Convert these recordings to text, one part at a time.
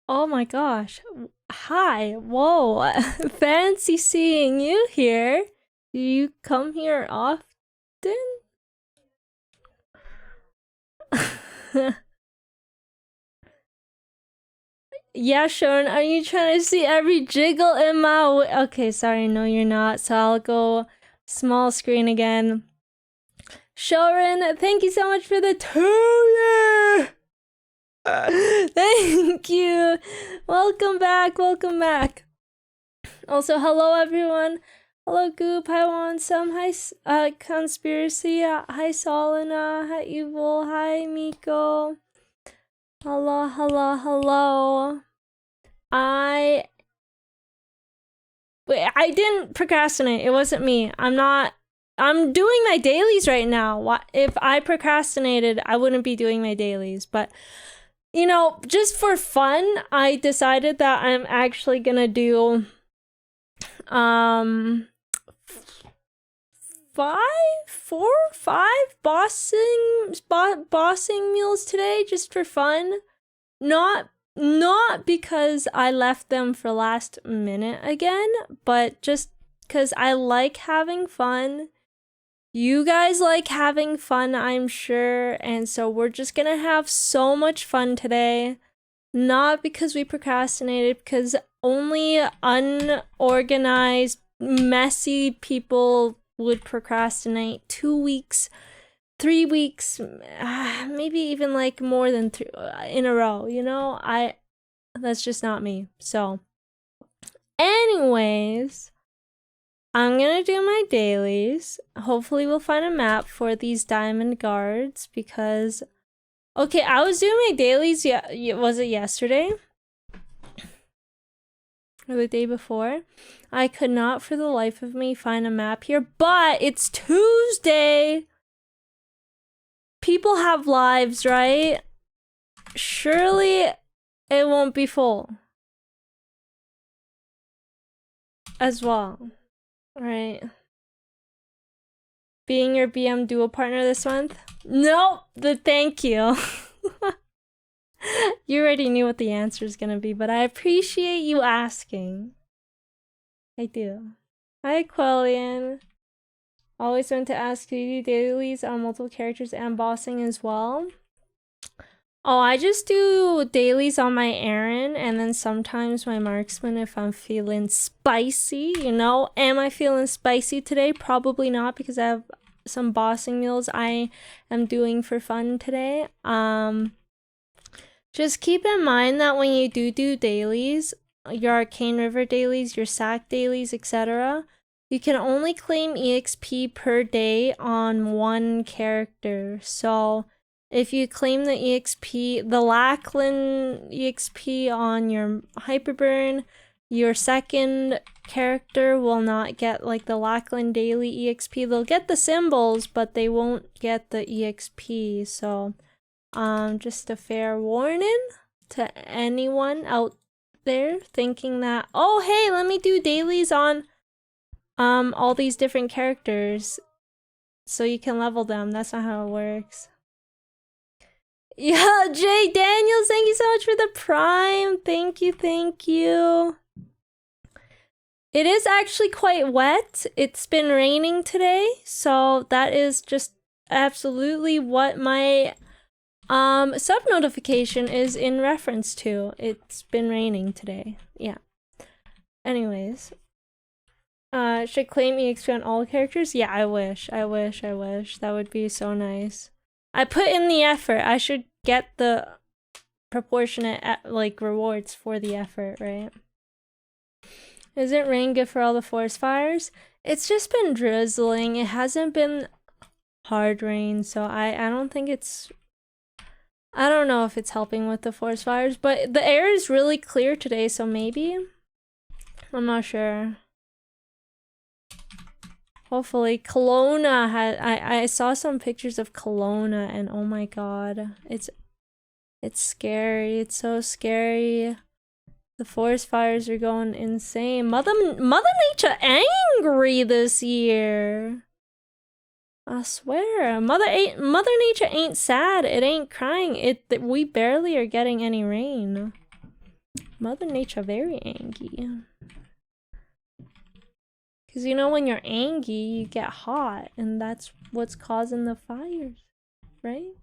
Oh my gosh. Hi. Whoa. Fancy seeing you here. Do you come here often? Yeah, Sharon, are you trying to see every jiggle in my Okay, sorry, no you're not. So I'll go small screen again. Sharon, thank you so much for the 2 year! Thank you. Welcome back. Welcome back. Also, hello everyone. Hello Goop. Hi Wansome. Hi Conspiracy. Hi Solina. Hi Evil. Hi Miko. Hello, hello, hello. I didn't procrastinate. It wasn't me. I'm doing my dailies right now. If I procrastinated, I wouldn't be doing my dailies. But, you know, just for fun, I decided that I'm actually gonna do, five bossing meals today, just for fun. Not because I left them for last minute again, but just because I like having fun. You guys like having fun, I'm sure, and so we're just gonna have so much fun today. Not because we procrastinated, because only unorganized, messy people would procrastinate 2 weeks, 3 weeks, maybe even like more than 3 in a row, you know? That's just not me. So, anyways, I'm gonna do my dailies. Hopefully we'll find a map for these diamond guards because, okay, I was doing my dailies, was it yesterday? Or the day before? I could not for the life of me find a map here, but it's Tuesday! People have lives, right? Surely it won't be full. As well. Right. Being your BM dual partner this month? Nope! Thank you. You already knew what the answer is gonna be, but I appreciate you asking. I do. Hi, Quellian. Always want to ask, do you do dailies on multiple characters and bossing as well? Oh, I just do dailies on my Aaron and then sometimes my Marksman if I'm feeling spicy, you know? Am I feeling spicy today? Probably not because I have some bossing meals I am doing for fun today. Just keep in mind that when you do dailies, your Arcane River dailies, your SAC dailies, etc., you can only claim EXP per day on one character. So if you claim the EXP, the Lackland EXP on your Hyperburn, your second character will not get like the Lackland daily EXP. They'll get the symbols, but they won't get the EXP. So just a fair warning to anyone out there thinking that, oh hey, let me do dailies on all these different characters so you can level them. That's not how it works. Yeah, Jay Daniels, thank you so much for the prime. Thank you, thank you. It is actually quite wet. It's been raining today, so that is just absolutely what my sub notification is in reference to. It's been raining today. Yeah. Anyways. Should claim EXP on all characters? Yeah, I wish. That would be so nice. I put in the effort. I should get the proportionate like rewards for the effort, right? Isn't rain good for all the forest fires? It's just been drizzling. It hasn't been hard rain, so I don't think it's, I don't know if it's helping with the forest fires, but the air is really clear today, so maybe? I'm not sure. Hopefully. Kelowna had, I saw some pictures of Kelowna and oh my god. It's scary. It's so scary. The forest fires are going insane. Mother Nature angry this year. I swear. Mother Nature ain't sad. It ain't crying. We barely are getting any rain. Mother Nature very angry. Because you know when you're angry, you get hot, and that's what's causing the fires, right?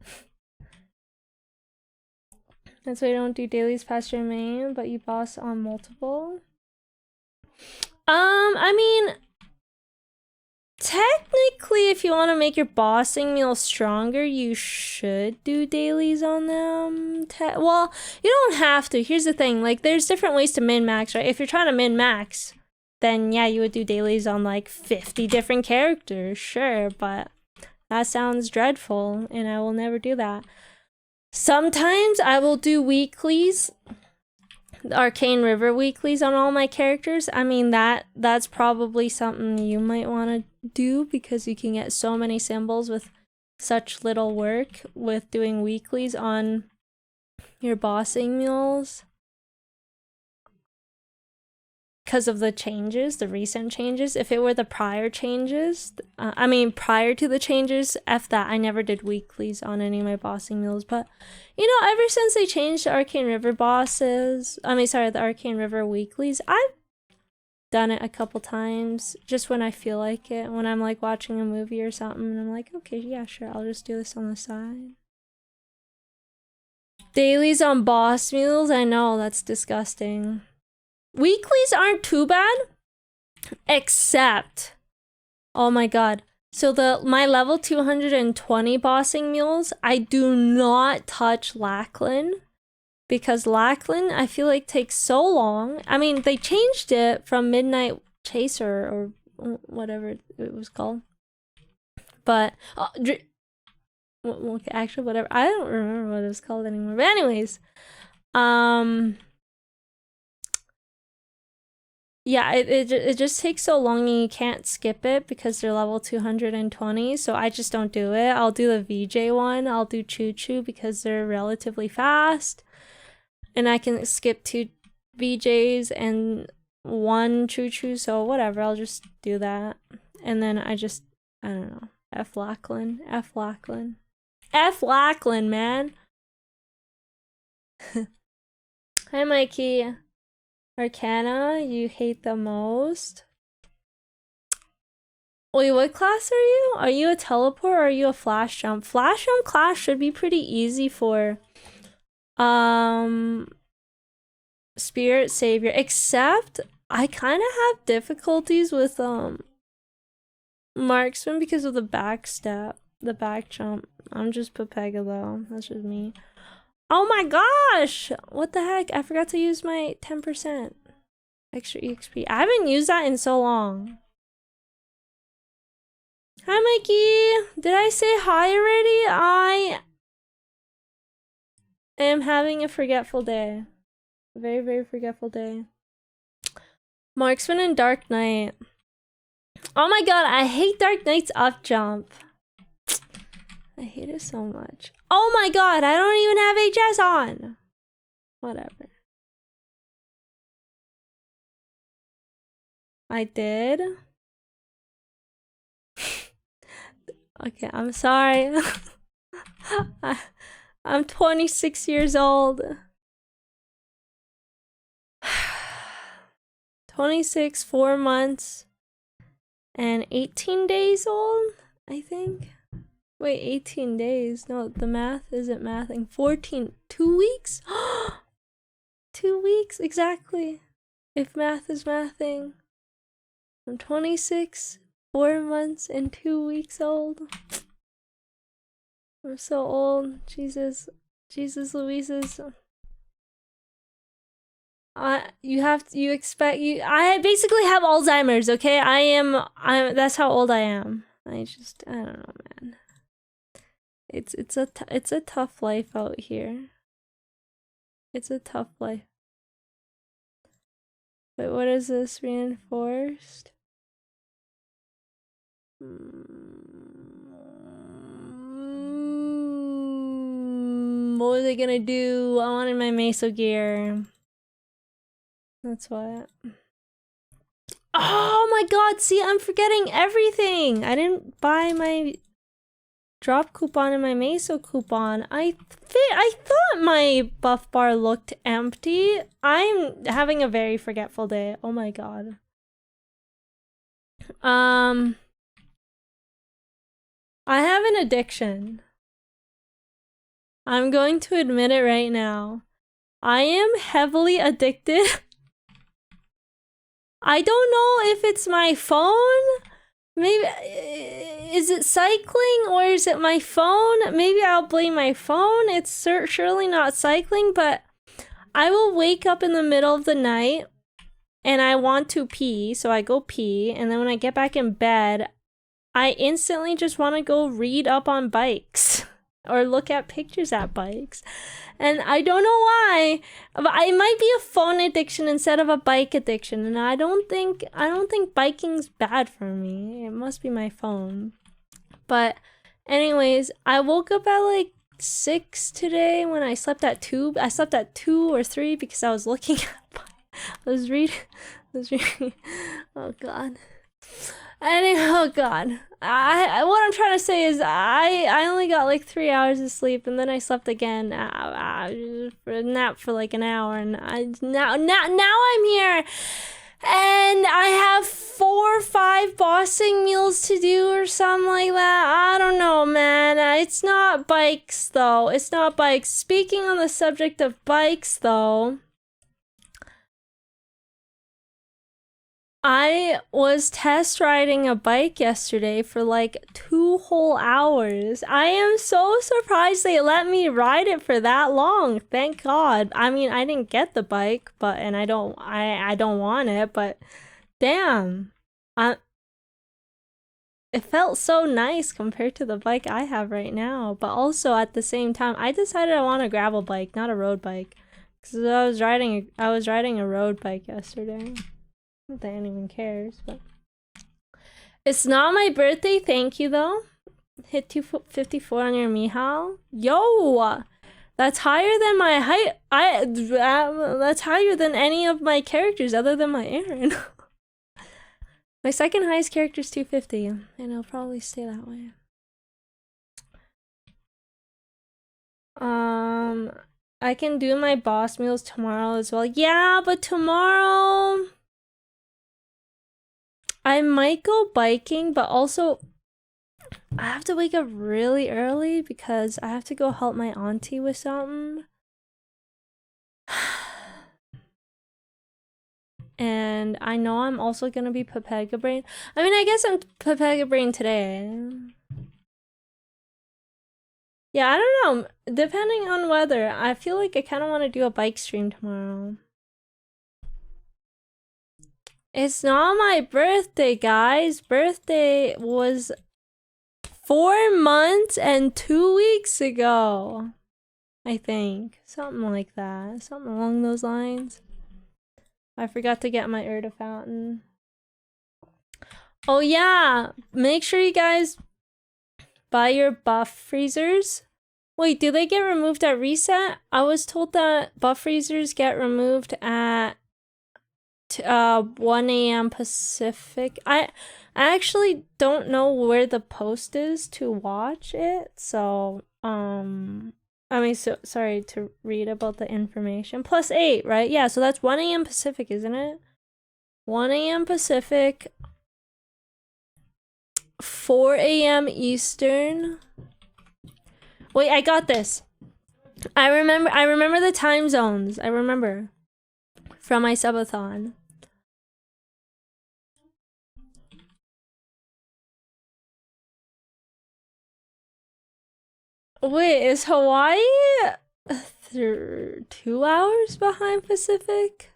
That's why you don't do dailies past your main, but you boss on multiple. I mean, technically, if you want to make your bossing meal stronger, you should do dailies on them. Well, you don't have to. Here's the thing, like, there's different ways to min-max, right? If you're trying to min-max, then yeah, you would do dailies on like 50 different characters, sure, but that sounds dreadful, and I will never do that. Sometimes I will do weeklies, Arcane River weeklies on all my characters. I mean, that's probably something you might want to do because you can get so many symbols with such little work with doing weeklies on your bossing mules. Because of the changes, the recent changes. If it were the prior changes, I mean, prior to the changes, F that, I never did weeklies on any of my bossing mules. But, you know, ever since they changed the Arcane River bosses, the Arcane River weeklies, I've done it a couple times, just when I feel like it. When I'm, like, watching a movie or something, and I'm like, okay, yeah, sure, I'll just do this on the side. Dailies on boss mules? I know, that's disgusting. Weeklies aren't too bad, except, oh my god. So my level 220 bossing mules, I do not touch Lachlan, because Lachlan, I feel like, takes so long. I mean, they changed it from Midnight Chaser or whatever it was called. But, actually, whatever. I don't remember what it was called anymore. But anyways, yeah, it just takes so long and you can't skip it because they're level 220, so I just don't do it. I'll do the VJ one, I'll do Choo Choo because they're relatively fast. And I can skip 2 VJs and 1 Choo Choo, so whatever, I'll just do that. And then I don't know, F Lachlan, man. Hi, Mikey. Arcana, you hate the most. Wait, what class are you? Are you a teleport or are you a flash jump? Flash jump class should be pretty easy for Spirit Savior, except I kind of have difficulties with Marksman because of the back step, the back jump. I'm just Pepega though, that's just me. Oh my gosh! What the heck? I forgot to use my 10% extra EXP. I haven't used that in so long. Hi, Mikey! Did I say hi already? I am having a forgetful day. A very, very forgetful day. Marksman and Dark Knight. Oh my god, I hate Dark Knight's up jump. I hate it so much. Oh my god, I don't even have HS on. Whatever. I did. Okay, I'm sorry. I'm 26 years old. 26, 4 months, and 18 days old, I think. Wait, 18 days. No, the math isn't mathing. 14, 2 weeks? 2 weeks, exactly. If math is mathing. I'm 26, 4 months, and 2 weeks old. I'm so old. Jesus Louises. I basically have Alzheimer's, okay? That's how old I am. I don't know, man. It's a tough life out here. It's a tough life. Wait, what is this? Reinforced? What was I gonna do? I wanted my Meso gear. That's what. Oh my god, see, I'm forgetting everything! I didn't buy my drop coupon and my meso coupon. I thought my buff bar looked empty. I'm having a very forgetful day. Oh my god. I have an addiction. I'm going to admit it right now. I am heavily addicted. I don't know if it's my phone. Maybe, is it cycling or is it my phone? Maybe I'll blame my phone. It's surely not cycling, but I will wake up in the middle of the night and I want to pee, so I go pee, and then when I get back in bed, I instantly just want to go read up on bikes or look at pictures at bikes. And I don't know why, but it might be a phone addiction instead of a bike addiction. And I don't think biking's bad for me. It must be my phone. But anyways, I woke up at like 6 today when I slept at 2. I slept at 2 or 3 because I was looking at I was reading. Oh god. Oh god. What I'm trying to say is I only got like 3 hours of sleep, and then I slept again for a nap for like an hour, and now I'm here and I have 4 or 5 bossing meals to do or something like that. I don't know, man. It's not bikes though. It's not bikes. Speaking on the subject of bikes though, I was test riding a bike yesterday for like 2 whole hours. I am so surprised they let me ride it for that long. Thank God. I mean, I didn't get the bike, but I don't want it, but damn. It felt so nice compared to the bike I have right now, but also at the same time, I decided I want a gravel bike, not a road bike, cuz I was riding a road bike yesterday. Not that anyone cares, but it's not my birthday. Thank you though. Hit 254 on your Mihal. Yo, that's higher than my height. That's higher than any of my characters other than my Aaron. My second highest character is 250, and it'll probably stay that way. I can do my boss meals tomorrow as well. Yeah, but tomorrow I might go biking, but also I have to wake up really early because I have to go help my auntie with something. And I know I'm also gonna be Pepega Brain. I mean, I guess I'm Pepega Brain today. Yeah, I don't know. Depending on weather, I feel like I kind of want to do a bike stream tomorrow. It's not my birthday, guys. Birthday was 4 months and 2 weeks ago. I think. Something like that. Something along those lines. I forgot to get my Erda fountain. Oh yeah! Make sure you guys buy your buff freezers. Wait, do they get removed at reset? I was told that buff freezers get removed at 1 a.m. Pacific. I actually don't know where the post is to watch it, so sorry to read about the information. +8, right? Yeah, so that's 1 a.m. Pacific, isn't it? 1 a.m. Pacific, 4 a.m. Eastern. Wait, I got this. I remember the time zones. I remember from my subathon. Wait, is Hawaii 2 hours behind Pacific?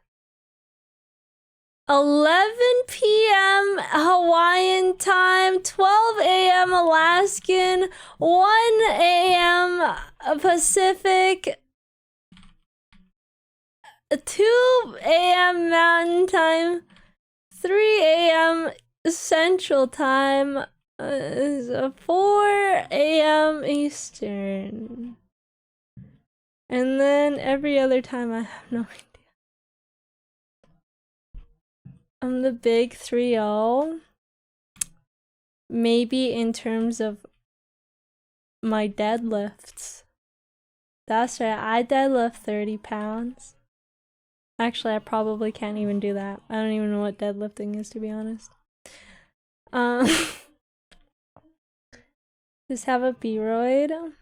11 p.m. Hawaiian time, 12 a.m. Alaskan, 1 a.m. Pacific, 2 a.m. Mountain Time, 3 a.m. Central Time, 4 a.m. Eastern. And then every other time I have no idea. I'm the big 3-0. Maybe in terms of my deadlifts. That's right, I deadlift 30 pounds. Actually, I probably can't even do that. I don't even know what deadlifting is, to be honest. Just have a B-roid.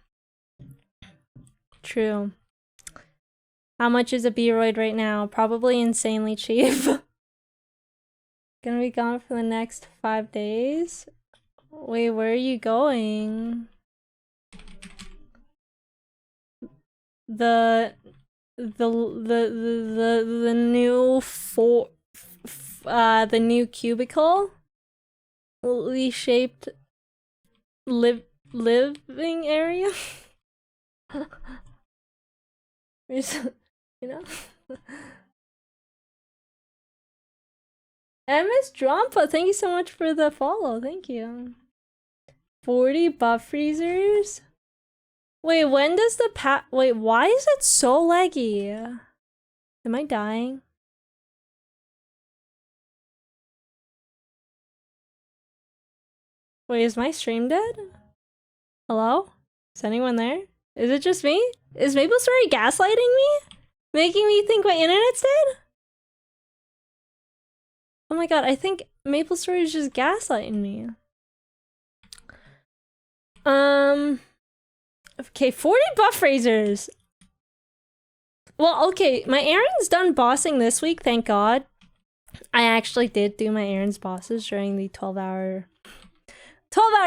True. How much is a B-roid right now? Probably insanely cheap. Gonna be gone for the next 5 days. Wait, where are you going? The new the new cubicle, shaped living area. You know. MS Drampa, thank you so much for the follow. Thank you. 40 buff freezers. Wait, when does the wait, why is it so laggy? Am I dying? Wait, is my stream dead? Hello? Is anyone there? Is it just me? Is MapleStory gaslighting me? Making me think my internet's dead? Oh my god, I think MapleStory is just gaslighting me. Okay, 40 buff raisers. Well, okay, my errand's done bossing this week, thank god. I actually did do my errands bosses during the 12-hour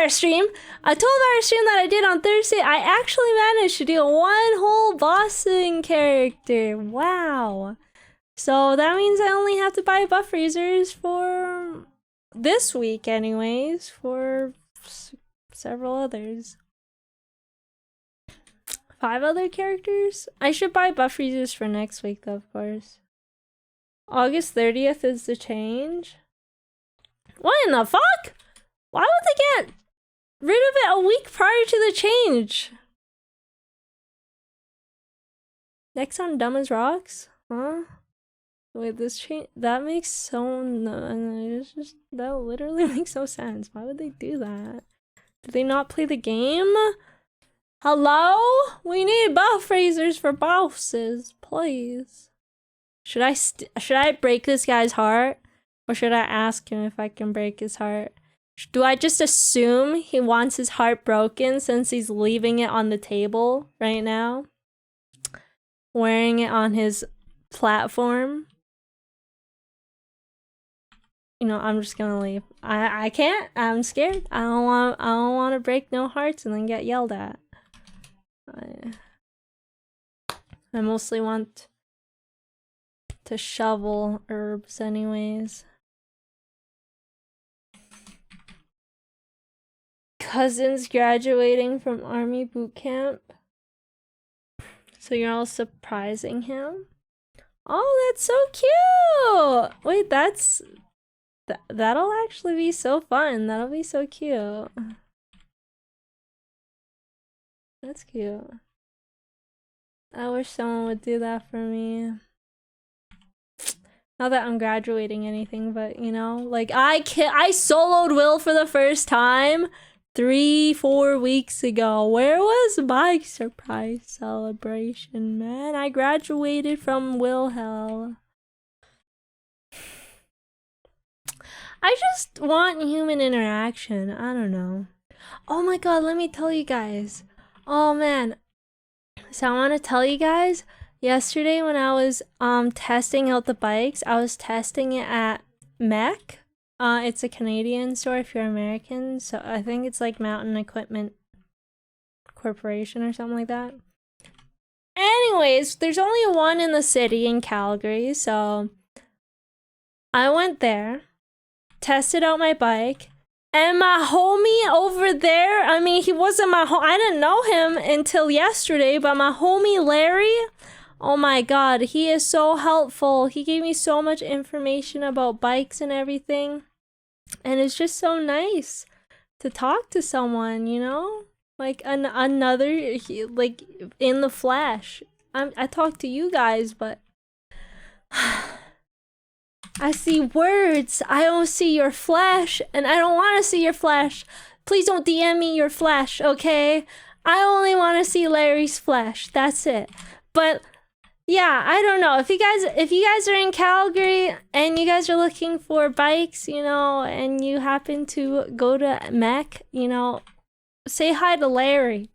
stream. A 12-hour stream that I did on Thursday, I actually managed to do one whole bossing character. Wow. So that means I only have to buy buff freezers for this week anyways, for several others. 5 other characters? I should buy buff freezers for next week though, of course. August 30th is the change. What in the fuck? Why would they get rid of it a week prior to the change? Next on Dumb as Rocks? Huh? Wait, this change, that makes so it's just, that literally makes no sense. Why would they do that? Did they not play the game? Hello? We need buff freezers for bosses, please. Should I break this guy's heart? Or should I ask him if I can break his heart? Do I just assume he wants his heart broken since he's leaving it on the table right now? Wearing it on his platform? You know, I'm just gonna leave. I can't. I'm scared. I don't want to break no hearts and then get yelled at. I mostly want to shovel herbs anyways. Cousin's graduating from army boot camp. So you're all surprising him? Oh, that's so cute! Wait, that'll actually be so fun. That'll be so cute. That's cute. I wish someone would do that for me. Not that I'm graduating anything, but you know, like I soloed Will for the first time 3-4 weeks ago. Where was my surprise celebration, man? I graduated from Will Hell. I just want human interaction. I don't know. Oh my god, let me tell you guys. Oh man. So I want to tell you guys, yesterday when I was testing out the bikes, I was testing it at Mech. It's a Canadian store if you're American. So I think it's like Mountain Equipment Corporation or something like that. Anyways, there's only one in the city in Calgary, so I went there, tested out my bike, and my homie over there, I mean, he wasn't my I didn't know him until yesterday, but my homie Larry, oh my god, he is so helpful. He gave me so much information about bikes and everything. And it's just so nice to talk to someone, you know? Like another, like in the flesh. I talk to you guys, but I see words. I don't see your flesh, and I don't want to see your flesh. Please don't DM me your flesh, okay? I only want to see Larry's flesh. That's it. But yeah, I don't know. If you guys are in Calgary and you guys are looking for bikes, you know, and you happen to go to Mech, you know, say hi to Larry.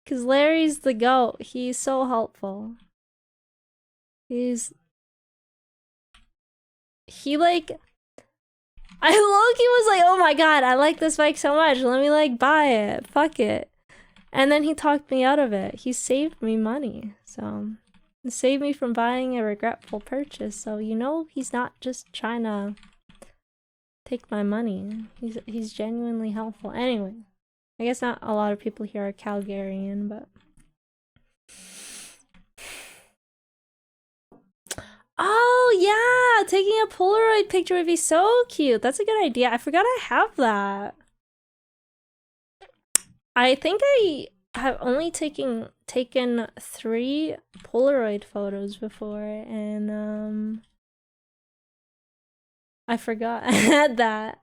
Cause Larry's the GOAT. He's so helpful. He like, I low-key was like, oh my god, I like this bike so much. Let me like buy it. Fuck it. And then he talked me out of it. He saved me money. So it saved me from buying a regretful purchase. So you know he's not just trying to take my money. He's genuinely helpful. Anyway, I guess not a lot of people here are Calgarian, but oh yeah, taking a Polaroid picture would be so cute. That's a good idea. I forgot I have that. I think I have only taken 3 Polaroid photos before, and I forgot I had that.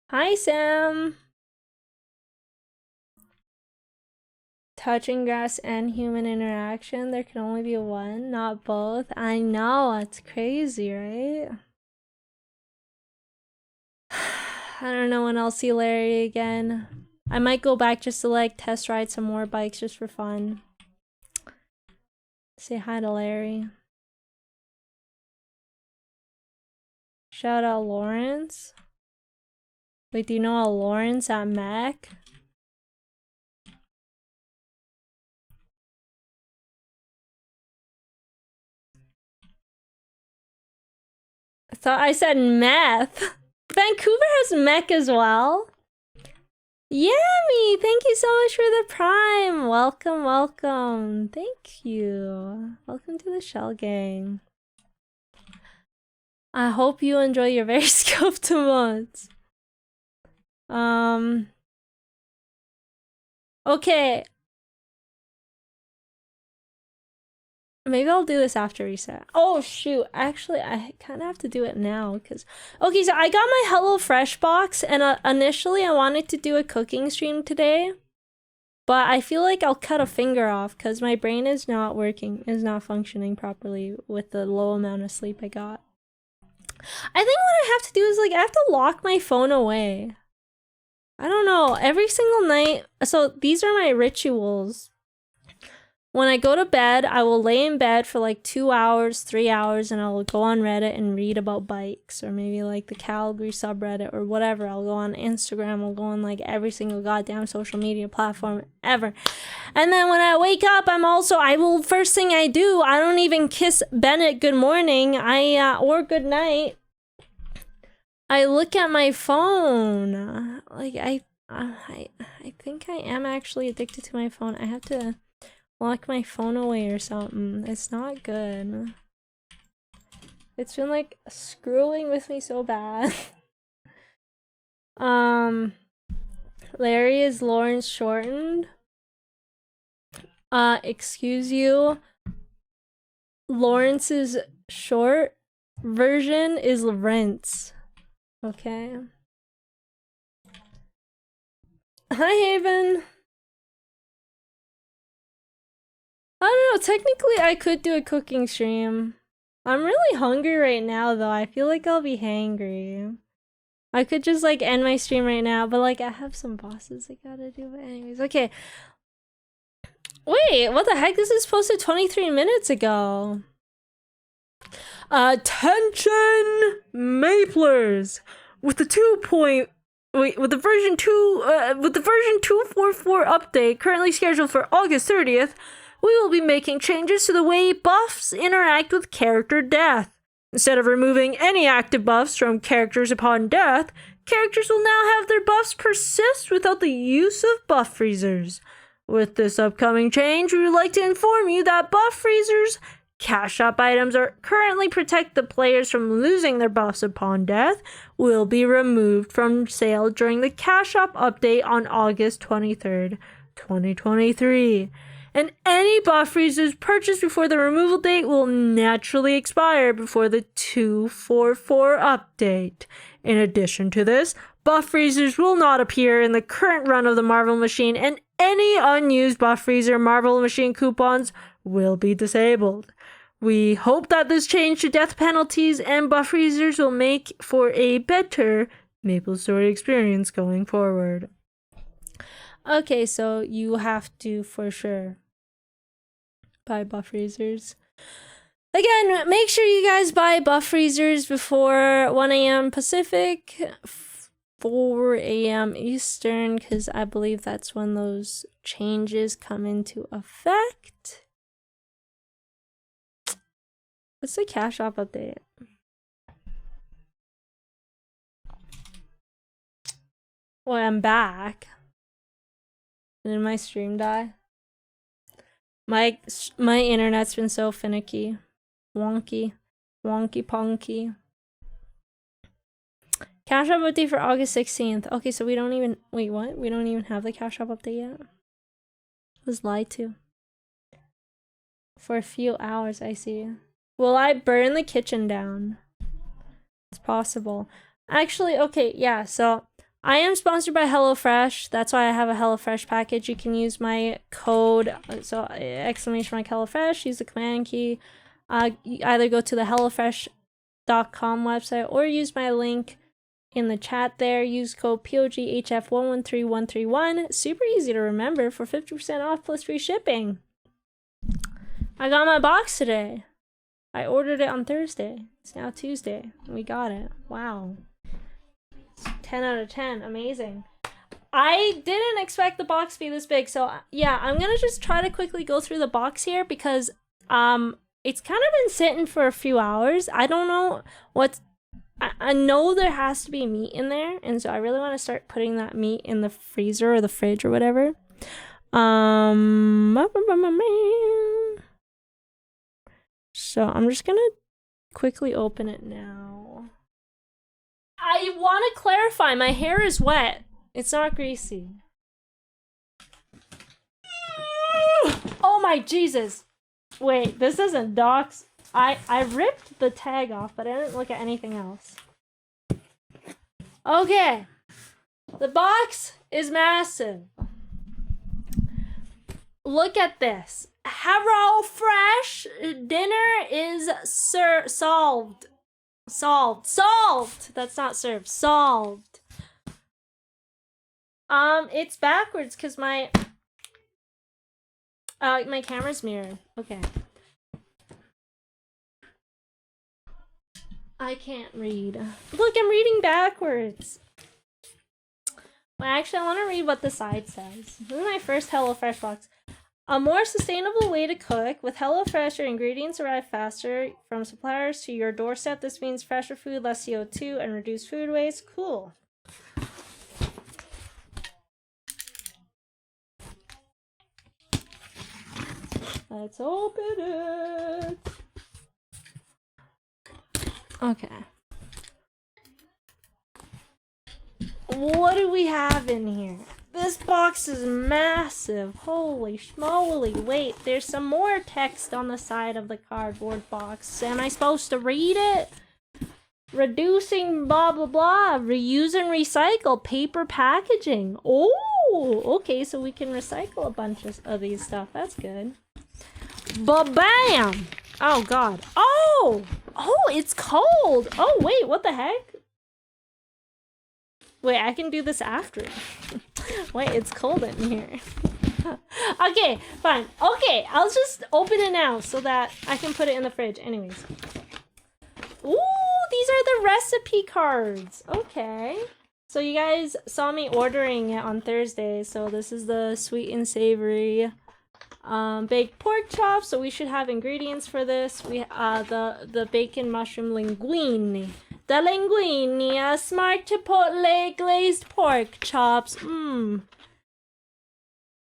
Hi, Sam. Touching grass and human interaction. There can only be one, not both. I know, it's crazy, right? I don't know when I'll see Larry again. I might go back just to like test ride some more bikes just for fun. Say hi to Larry. Shout out Lawrence. Wait, do you know a Lawrence at Mac? I thought I said meth. Vancouver has mech as well. Yummy! Thank you so much for the prime. Welcome, welcome. Thank you. Welcome to the Shell Gang. I hope you enjoy your very scoped mods. Okay. Maybe I'll do this after reset. Oh shoot, actually I kind of have to do it now because okay, so I got my HelloFresh box and initially I wanted to do a cooking stream today, but I feel like I'll cut a finger off because my brain is not functioning properly with the low amount of sleep I got. I think what I have to do is like I have to lock my phone away. I don't know, every single night. So these are my rituals. When I go to bed, I will lay in bed for like 2 hours, 3 hours, and I'll go on Reddit and read about bikes, or maybe like the Calgary subreddit or whatever. I'll go on Instagram, I'll go on like every single goddamn social media platform ever. And then when I wake up, first thing I do, I don't even kiss Bennett good morning, or good night. I look at my phone. Like I think I am actually addicted to my phone. I have to lock my phone away or something. It's not good. It's been like screwing with me so bad. Larry is Lawrence shortened. Excuse you. Lawrence's short version is Lawrence. Okay. Hi, Haven. I don't know, technically I could do a cooking stream. I'm really hungry right now though. I feel like I'll be hangry. I could just like end my stream right now, but like I have some bosses I gotta do. But anyways, okay. Wait, what the heck? This is posted 23 minutes ago. Attention Maplers! With the version 2.44 update currently scheduled for August 30th, we will be making changes to the way buffs interact with character death. Instead of removing any active buffs from characters upon death, characters will now have their buffs persist without the use of buff freezers. With this upcoming change, we would like to inform you that buff freezers, cash shop items that currently protect the players from losing their buffs upon death, will be removed from sale during the cash shop update on August 23rd, 2023. And any buff freezers purchased before the removal date will naturally expire before the 2.44 update. In addition to this, buff freezers will not appear in the current run of the Marvel Machine, and any unused buff freezer Marvel Machine coupons will be disabled. We hope that this change to death penalties and buff freezers will make for a better MapleStory experience going forward. Okay, so you have to for sure buy buff freezers. Again, make sure you guys buy buff freezers before 1 a.m. Pacific, 4 a.m. Eastern, because I believe that's when those changes come into effect. What's the Cash App update? Well, I'm back. Did my stream die? My internet's been so finicky. Wonky ponky. Cash App update for August 16th. Okay, so we don't even... Wait, what? We don't even have the Cash App update yet? I was lied to. For a few hours, I see. Will I burn the kitchen down? It's possible. Actually, okay, yeah, so I am sponsored by HelloFresh. That's why I have a HelloFresh package. You can use my code, so exclamation mark HelloFresh, use the command key. Either go to the HelloFresh.com website or use my link in the chat there. Use code POGHF113131. Super easy to remember for 50% off plus free shipping. I got my box today. I ordered it on Thursday. It's now Tuesday. We got it. Wow. 10 out of 10. Amazing. I didn't expect the box to be this big. So yeah, I'm gonna just try to quickly go through the box here because it's kind of been sitting for a few hours. I don't know what's... I know there has to be meat in there, and so I really want to start putting that meat in the freezer or the fridge or whatever. So I'm just gonna quickly open it now. I want to clarify, my hair is wet. It's not greasy. Oh my Jesus. Wait, this isn't docs. I ripped the tag off, but I didn't look at anything else. Okay. The box is massive. Look at this. HelloFresh dinner is solved. Solved! That's not served. Solved. It's backwards because my camera's mirrored. Okay. I can't read. Look, I'm reading backwards. Well, actually, I want to read what the side says. This is my first HelloFresh box. A more sustainable way to cook. With HelloFresh, your ingredients arrive faster from suppliers to your doorstep. This means fresher food, less CO2, and reduced food waste. Cool. Let's open it. Okay. What do we have in here? This box is massive. Holy schmoly. Wait, there's some more text on the side of the cardboard box. Am I supposed to read it? Reducing blah blah blah. Reuse and recycle. Paper packaging. Oh, okay, so we can recycle a bunch of these stuff. That's good. Ba-bam! Oh god. Oh! Oh, it's cold! Oh, wait, what the heck? Wait, I can do this after. Wait, it's cold in here. Okay, fine. Okay, I'll just open it now so that I can put it in the fridge. Anyways. Ooh, these are the recipe cards. Okay. So you guys saw me ordering it on Thursday. So this is the sweet and savory baked pork chops. So we should have ingredients for this. We the bacon mushroom linguine. The linguine, smart chipotle glazed pork chops.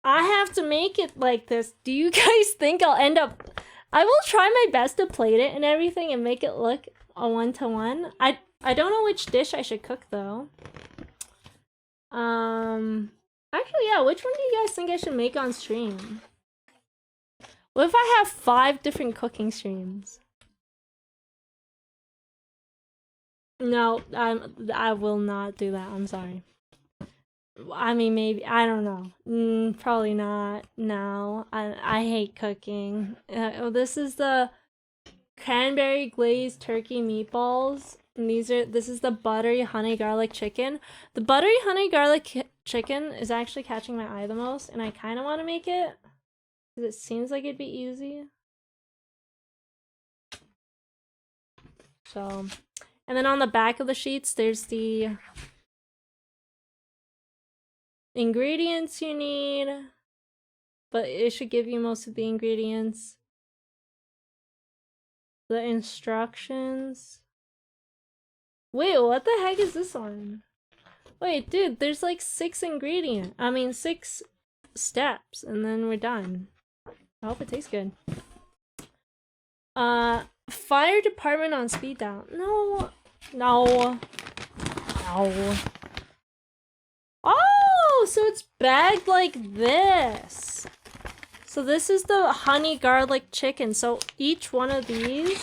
I have to make it like this. Do you guys think I'll end up... I will try my best to plate it and everything and make it look a one-to-one. I don't know which dish I should cook, though. Actually, yeah, which one do you guys think I should make on stream? What if I have 5 different cooking streams? No, I will not do that. I'm sorry. I mean, maybe, I don't know. Probably not. No, I hate cooking. This is the cranberry glazed turkey meatballs. And this is the buttery honey garlic chicken. The buttery honey garlic chicken is actually catching my eye the most, and I kind of want to make it because it seems like it'd be easy. So, and then on the back of the sheets, there's the ingredients you need, but it should give you most of the ingredients. The instructions. Wait, what the heck is this one? Wait, dude, there's like 6 steps, and then we're done. I hope it tastes good. Fire department on speed down. No. Oh, so it's bagged like this. So this is the honey garlic chicken. So each one of the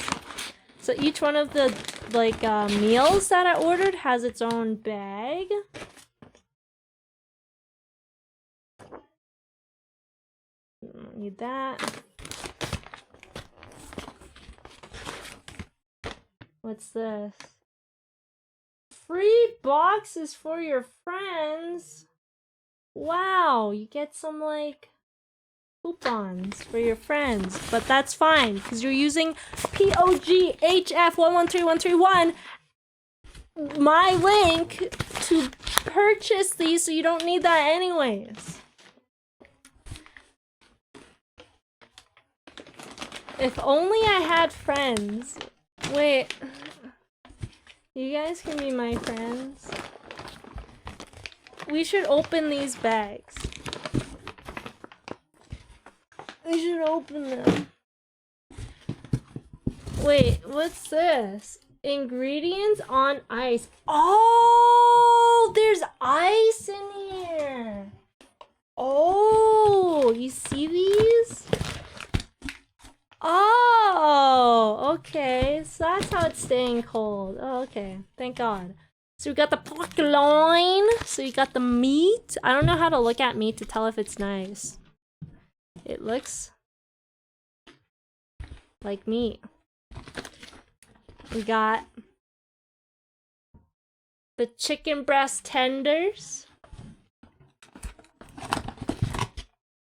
like meals that I ordered has its own bag. Don't need that. What's this? Free boxes for your friends. Wow, you get some like coupons for your friends, but that's fine because you're using POGHF113131, my link, to purchase these, so you don't need that anyways. If only I had friends. Wait, you guys can be my friends. We should open these bags. We should open them. Wait, what's this? Ingredients on ice. Oh, there's ice in here. Oh, you see these? Oh, okay. So that's how it's staying cold. Oh, okay. Thank God. So we got the pork loin. So you got the meat. I don't know how to look at meat to tell if it's nice. It looks like meat. We got the chicken breast tenders.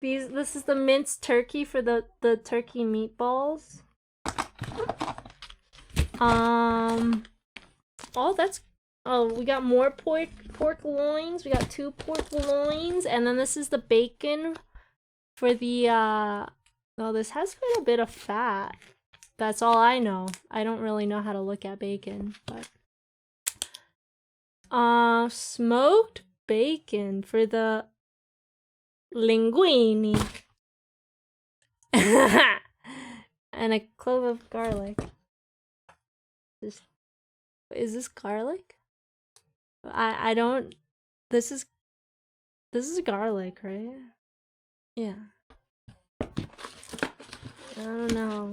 This is the minced turkey for the turkey meatballs. We got more pork loins. We got 2 pork loins, and then this is the bacon for the oh, this has quite a bit of fat. That's all I know. I don't really know how to look at bacon, but smoked bacon for the linguine. And a clove of garlic. Is this garlic? I don't. This is garlic, right? Yeah. I don't know.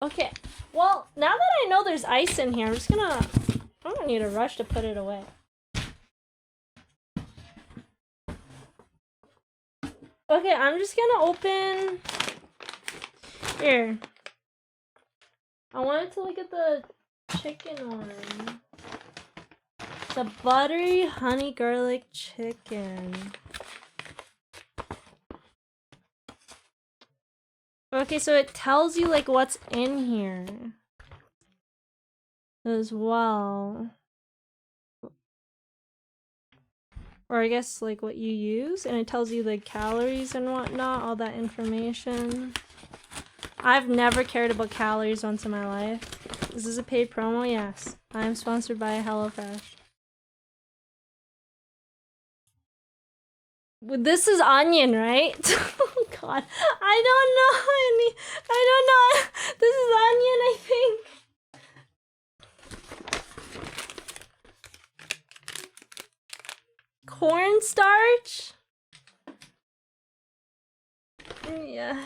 Okay. Well, now that I know there's ice in here, I don't need a rush to put it away. Okay, I'm just gonna open. Here. I wanted to look at the chicken one. The buttery honey garlic chicken. Okay, so it tells you like what's in here as well. Or I guess like what you use, and it tells you the calories and whatnot, all that information. I've never cared about calories once in my life. Is this a paid promo? Yes. I am sponsored by HelloFresh. This is onion, right? Oh God, I don't know. I don't know. This is onion, I think. Cornstarch? Yeah.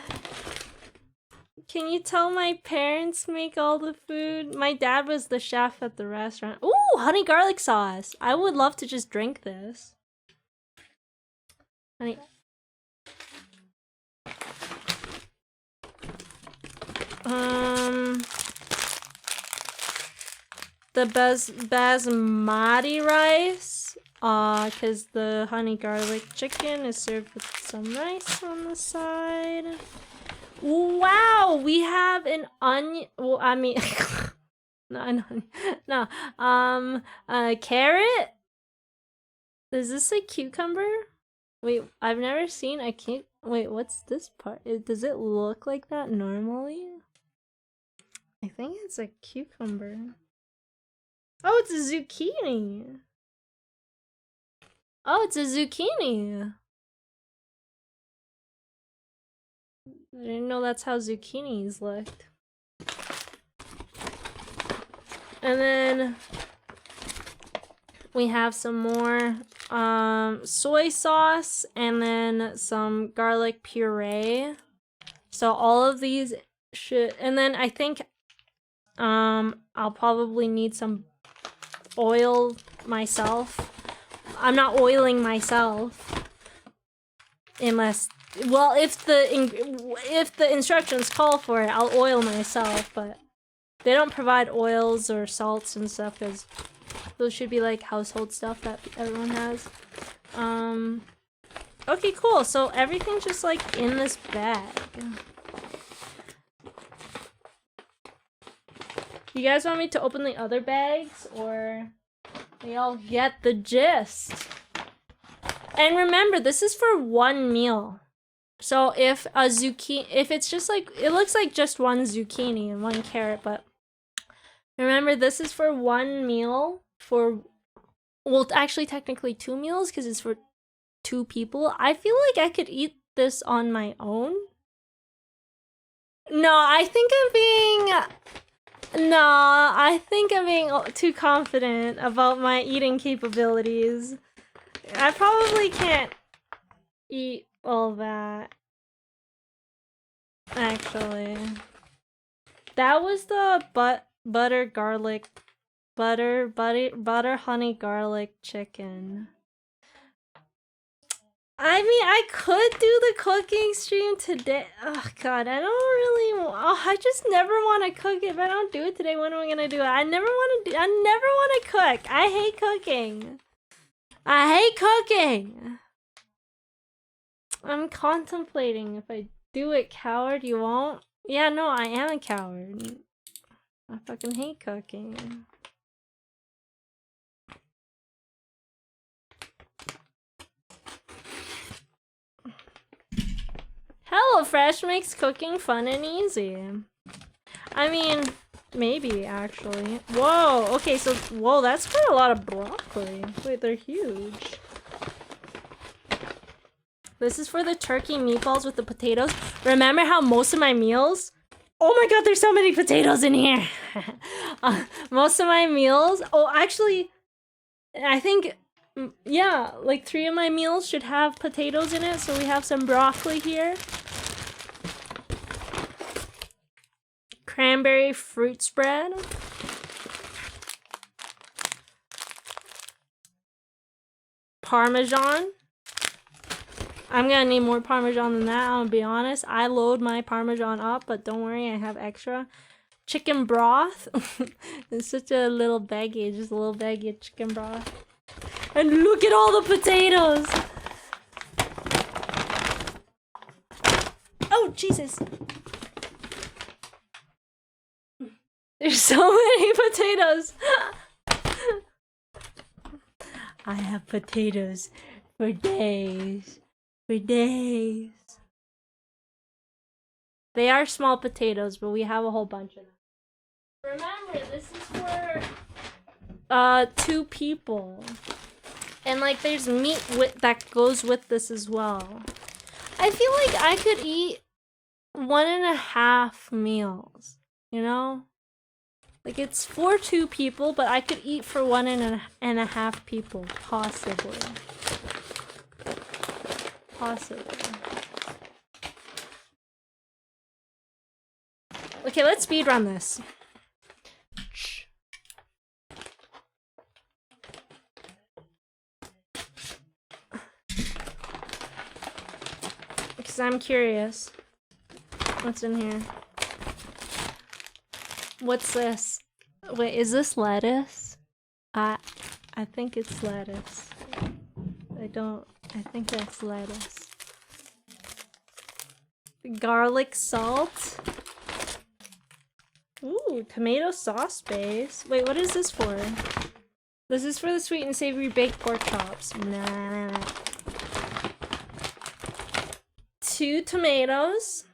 Can you tell my parents make all the food? My dad was the chef at the restaurant. Ooh, honey garlic sauce. I would love to just drink this. Honey. The basmati rice. Cause the honey garlic chicken is served with some rice on the side. Wow, we have an onion. Well, I mean, no, a carrot. Is this a cucumber? Wait, I've never seen a Wait, what's this part? Does it look like that normally? I think it's a cucumber. Oh, it's a zucchini. Oh, it's a zucchini. I didn't know that's how zucchinis looked. And then we have some more soy sauce and then some garlic puree. So all of these should, and then I think I'll probably need some oil myself. I'm not oiling myself unless, well, if the instructions call for it, I'll oil myself, but they don't provide oils or salts and stuff because those should be like household stuff that everyone has. Okay, cool. So everything's just like in this bag. You guys want me to open the other bags or we all get the gist? And remember, this is for one meal. So if a zucchini, if it's just like, it looks like just one zucchini and one carrot, but remember, this is for one meal for, well, actually technically 2 meals because it's for 2 people. I feel like I could eat this on my own. No, I think I'm being too confident about my eating capabilities. I probably can't eat all that. Actually. That was the butter honey garlic chicken. I mean, I could do the cooking stream today. Oh god, I don't really. I just never want to cook. If I don't do it today, when am I gonna do it? I never want to cook. I hate cooking. I'm contemplating if I do it. Coward, you won't? Yeah, no, I am a coward. I fucking hate cooking. HelloFresh makes cooking fun and easy. I mean, maybe actually. Whoa, okay, so, whoa, that's quite a lot of broccoli. Wait, they're huge. This is for the turkey meatballs with the potatoes. Remember how most of my meals, oh my god, there's so many potatoes in here. Most of my meals, oh, actually, I think, yeah, like 3 of my meals should have potatoes in it. So we have some broccoli here. Cranberry fruit spread. Parmesan. I'm gonna need more Parmesan than that, I'll be honest. I load my Parmesan up, but don't worry, I have extra. Chicken broth. It's such a little baggie, just a little baggie of chicken broth. And look at all the potatoes! Oh, Jesus! There's so many potatoes! I have potatoes for days. For days. They are small potatoes, but we have a whole bunch of them. Remember, this is for 2 people. And like there's meat that goes with this as well. I feel like I could eat 1.5 meals, you know? Like it's for 2 people, but I could eat for 1.5 people, possibly. Possibly. Okay, let's speed run this. Because I'm curious. What's in here? What's this? Wait, is this lettuce? I think it's lettuce. I think that's lettuce. Garlic salt. Ooh, tomato sauce base. Wait, what is this for? This is for the sweet and savory baked pork chops. Nah. 2 tomatoes.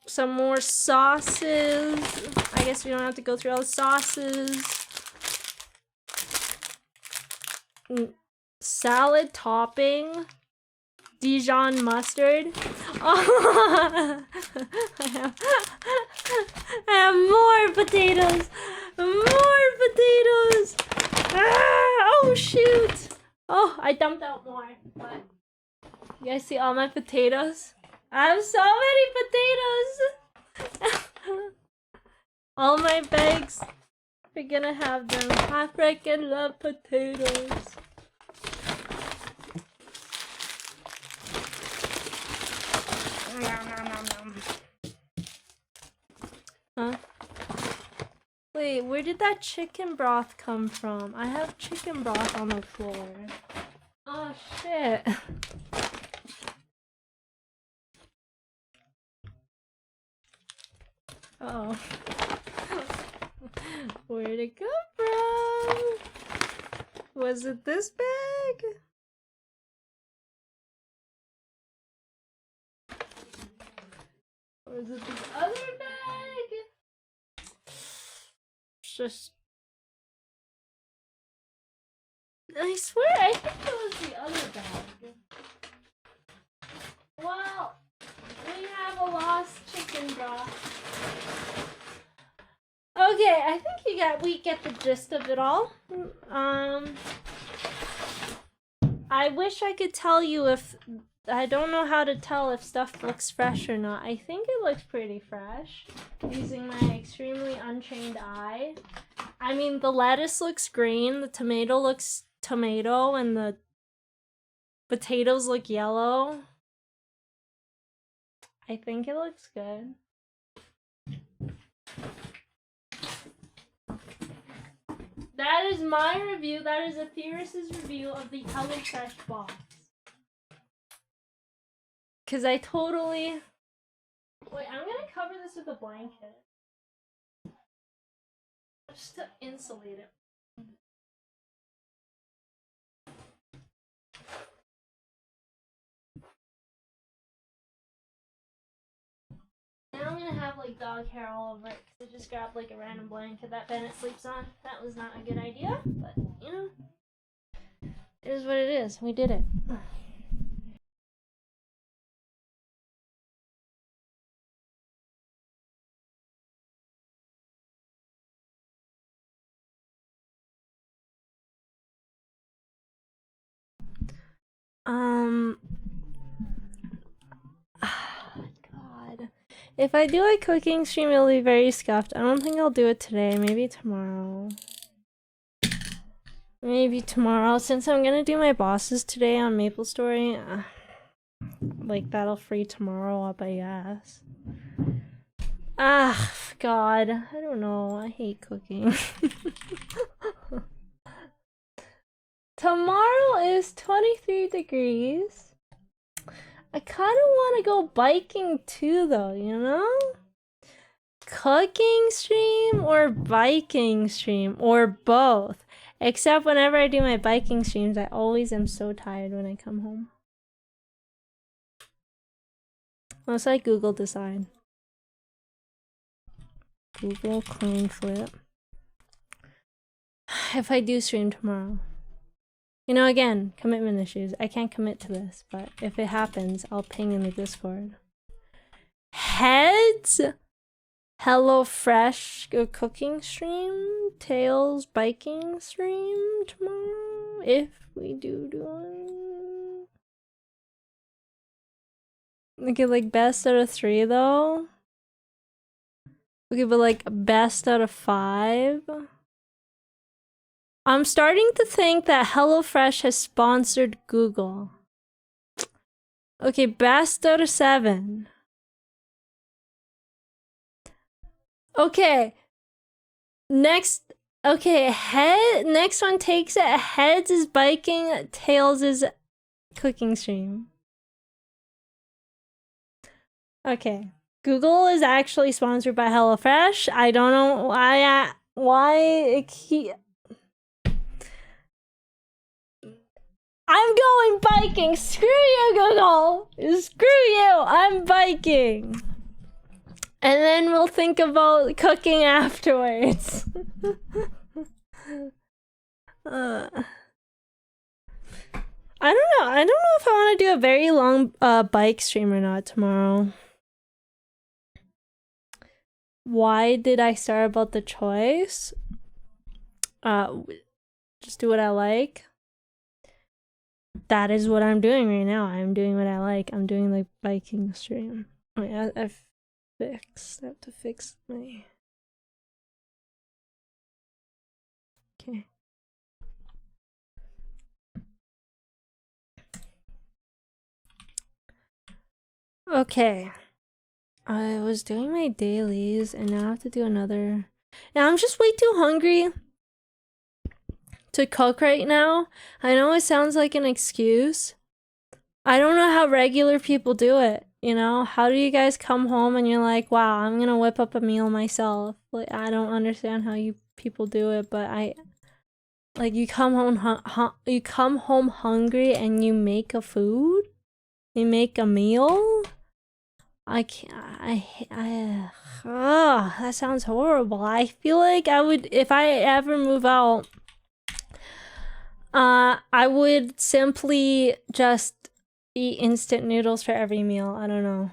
Some more sauces. I guess we don't have to go through all the sauces. Salad topping. Dijon mustard. Oh, I have more potatoes. More potatoes. Ah, oh shoot. Oh, I dumped out more. But you guys see all my potatoes? I have so many potatoes. All my bags. We're gonna have them. I freaking love potatoes. Huh? Wait, where did that chicken broth come from? I have chicken broth on the floor. Oh shit. Uh oh. Where'd it come from? Was it this bag? Or is it this other bag? It's just... I swear, I think it was the other bag. Well, we have a lost chicken broth. Okay, I think we get the gist of it all. I wish I could tell you if... I don't know how to tell if stuff looks fresh or not. I think it looks pretty fresh, using my extremely untrained eye. I mean, the lettuce looks green, the tomato looks tomato, and the potatoes look yellow. I think it looks good. That is my review. That is Athyris' review of the HelloFresh box. Because I totally... Wait, I'm going to cover this with a blanket. Just to insulate it. Now I'm going to have like dog hair all over it. Because I just grabbed like a random blanket that Bennett sleeps on. That was not a good idea. But, you know. It is what it is. We did it. God. If I do a cooking stream, it'll be very scuffed. I don't think I'll do it today. Maybe tomorrow. Maybe tomorrow. Since I'm gonna do my bosses today on MapleStory, like that'll free tomorrow up, I guess. Ah, God. I don't know. I hate cooking. Tomorrow is 23 degrees. I kind of want to go biking too, though, you know? Cooking stream or biking stream or both. Except whenever I do my biking streams, I always am so tired when I come home. Unless I Google decide. Google coin flip. If I do stream tomorrow. You know, again, commitment issues. I can't commit to this, but if it happens, I'll ping in the Discord. Heads? HelloFresh cooking stream? Tails biking stream tomorrow? If we do it. Okay, like best out of 3 though. Okay, but like best out of 5. I'm starting to think that HelloFresh has sponsored Google. Okay, best out of 7. Okay. Next, okay, next one takes it. Heads is biking, tails is cooking stream. Okay. Google is actually sponsored by HelloFresh. I don't know why I'm going biking. Screw you, Google. Screw you. I'm biking. And then we'll think about cooking afterwards. I don't know. I don't know if I want to do a very long bike stream or not tomorrow. Why did I start about the choice? Just do what I like. That is what I'm doing right now. I'm doing what I like. I'm doing like biking stream. Wait, I have to fix my... Okay. Okay. I was doing my dailies and now I have to do another. Now I'm just way too hungry to cook right now. I know it sounds like an excuse. I don't know how regular people do it, you know? How do you guys come home and you're like, wow, I'm gonna whip up a meal myself? Like, I don't understand how you people do it, but like, you come home hungry and you make a food? You make a meal? I can't, that sounds horrible. I feel like I would, if I ever move out, I would simply just eat instant noodles for every meal. I don't know.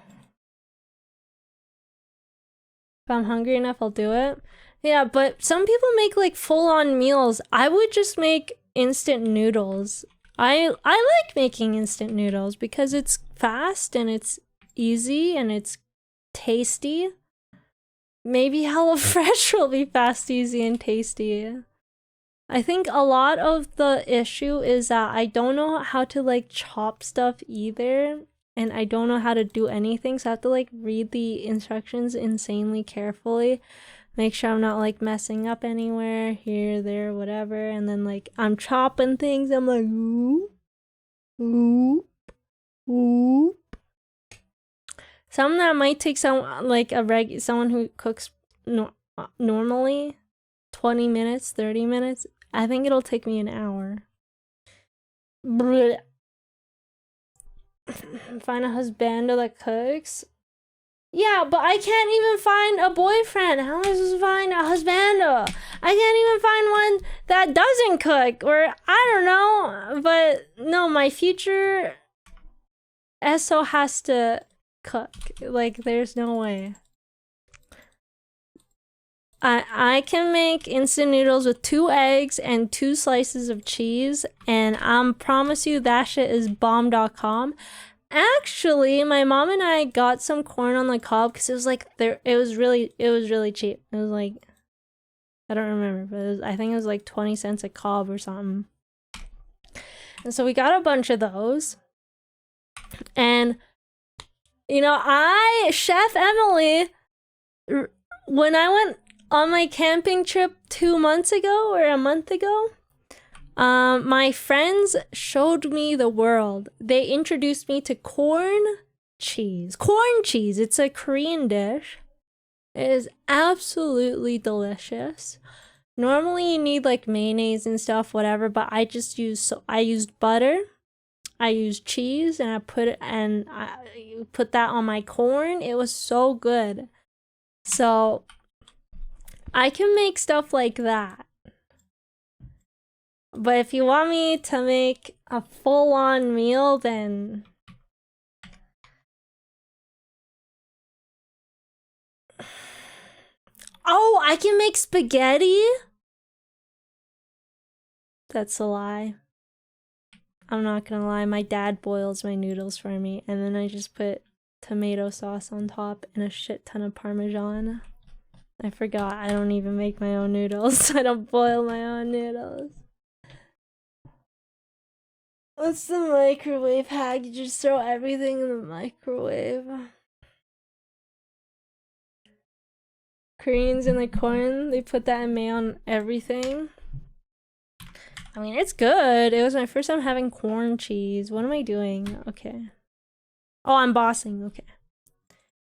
If I'm hungry enough, I'll do it. Yeah, but some people make like full-on meals. I would just make instant noodles. I like making instant noodles because it's fast and it's easy and it's tasty. Maybe HelloFresh will be fast, easy, and tasty. I think a lot of the issue is that I don't know how to like chop stuff either, and I don't know how to do anything, so I have to like read the instructions insanely carefully, make sure I'm not like messing up anywhere, here, there, whatever, and then like I'm chopping things, I'm like ooh, ooh, ooh. Some that might take someone like someone who cooks normally 20 minutes, 30 minutes. I think it'll take me an hour. Find a husbando that cooks. Yeah, but I can't even find a boyfriend. How am I supposed to find a husbando? I can't even find one that doesn't cook, or I don't know. But no, my future SO has to cook. Like, there's no way. I can make instant noodles with 2 eggs and 2 slices of cheese, and I promise you that shit is bomb.com. Actually, my mom and I got some corn on the cob because it was like it was really cheap. It was like, I don't remember, but I think it was like 20 cents a cob or something. And so we got a bunch of those. And you know, Chef Emily, when I went on my camping trip 2 months ago or a month ago, my friends showed me the world. They introduced me to corn cheese. Corn cheese, it's a Korean dish. It is absolutely delicious. Normally you need like mayonnaise and stuff, whatever, but I used butter, I used cheese, and I put that on my corn. It was so good. So I can make stuff like that. But if you want me to make a full-on meal, then oh, I can make spaghetti? That's a lie. I'm not gonna lie, my dad boils my noodles for me, and then I just put tomato sauce on top and a shit ton of Parmesan. I forgot I don't even make my own noodles. I don't boil my own noodles. What's the microwave hack? You just throw everything in the microwave. Koreans in the corn, they put that in mayo on everything. I mean, it's good. It was my first time having corn cheese. What am I doing? Okay. Oh, I'm bossing. Okay.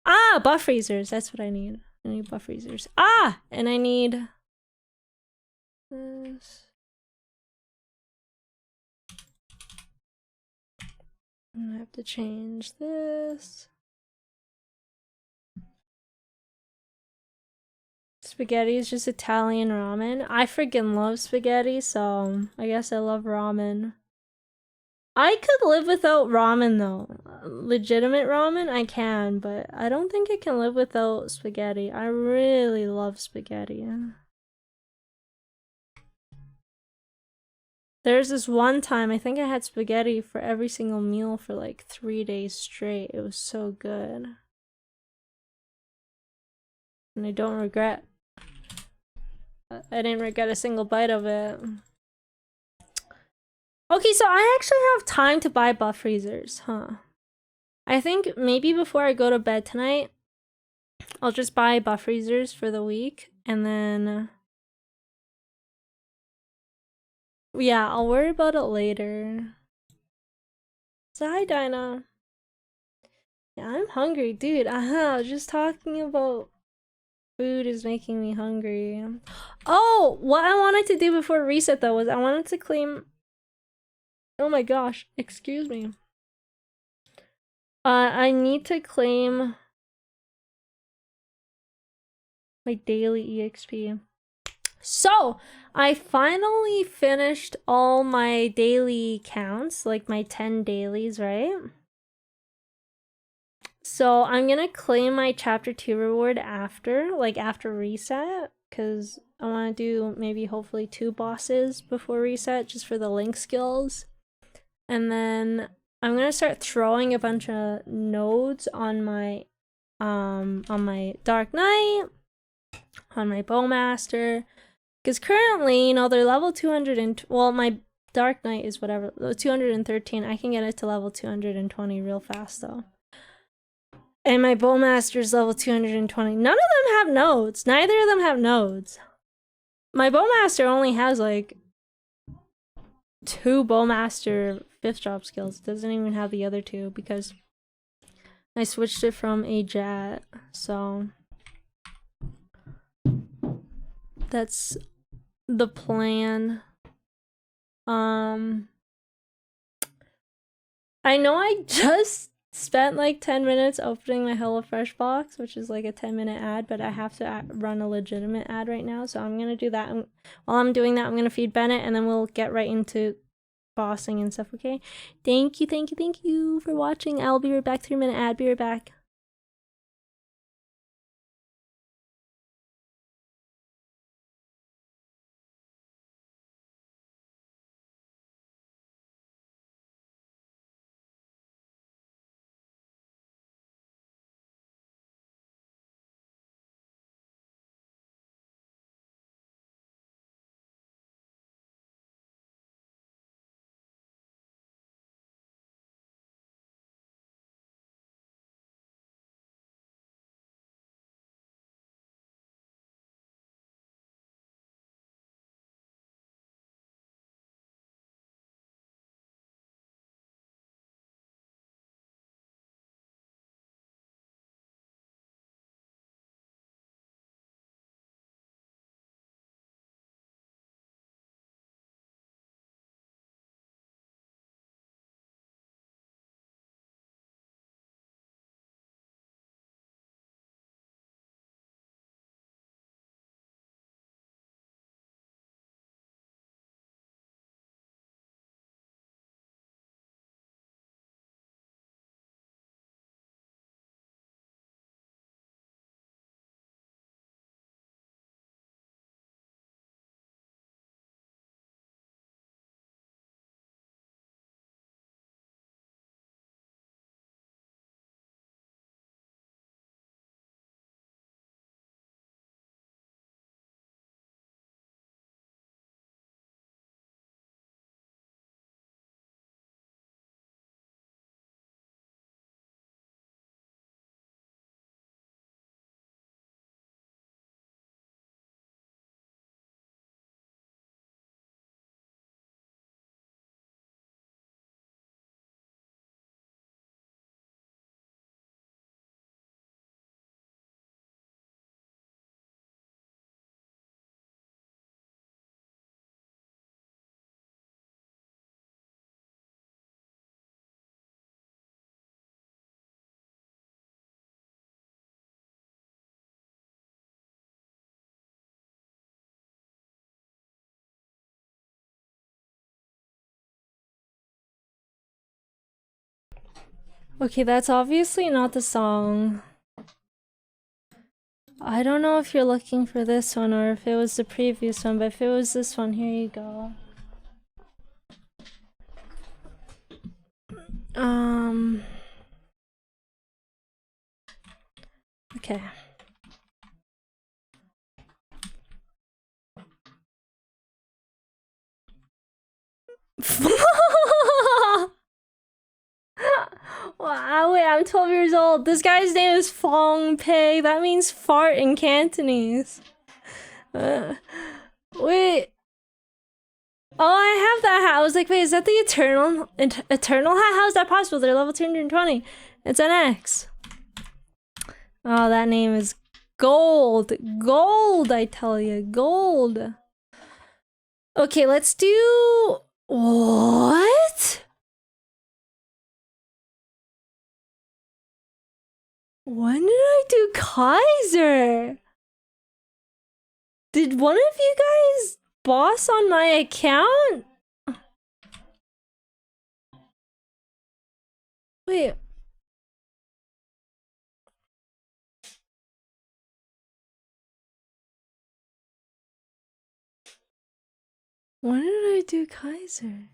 Ah, buff freezers. That's what I need. I need buff freezers. Ah! And I need this. I have to change this. Spaghetti is just Italian ramen. I freaking love spaghetti, so I guess I love ramen. I could live without ramen though. Legitimate ramen, I can, but I don't think I can live without spaghetti. I really love spaghetti. There's this one time, I think I had spaghetti for every single meal for like 3 days straight. It was so good. And I don't regret. I didn't regret a single bite of it. Okay, so I actually have time to buy buff freezers, huh? I think maybe before I go to bed tonight, I'll just buy buff freezers for the week, and then yeah, I'll worry about it later. So hi, Dinah. Yeah, I'm hungry, dude. Just talking about food is making me hungry. Oh, what I wanted to do before reset though was I wanted to claim. Oh my gosh, excuse me. I need to claim my daily EXP. So, I finally finished all my daily counts, like my 10 dailies, right? So, I'm gonna claim my chapter 2 reward after reset, because I want to do maybe hopefully 2 bosses before reset, just for the link skills. And then I'm gonna start throwing a bunch of nodes on my Dark Knight, on my Bowmaster, because currently, you know, they're level 200 and well, my Dark Knight is whatever 213. I can get it to level 220 real fast though. And my Bowmaster is level 220. None of them have nodes. Neither of them have nodes. My Bowmaster only has like 2 Bowmaster 5th job skills. It doesn't even have the other 2 because I switched it from a jet. So that's the plan. I know I just spent like 10 minutes opening my HelloFresh box, which is like a 10-minute ad, but I have to run a legitimate ad right now, so I'm gonna do that. And while I'm doing that, I'm gonna feed Bennett, and then we'll get right into bossing and stuff, okay? Thank you for watching. I'll be right back. 3-minute ad. Be right back. Okay, that's obviously not the song. I don't know if you're looking for this one or if it was the previous one, but if it was this one, here you go. Okay. Wow, wait, I'm 12 years old. This guy's name is Fong Pei. That means fart in Cantonese. Wait. Oh, I have that hat. I was like, wait, is that the Eternal hat? How is that possible? They're level 220. It's an X. Oh, that name is gold. Gold, I tell you. Gold. Okay, let's do... What? When did I do Kaiser? Did one of you guys boss on my account? Wait. When did I do Kaiser?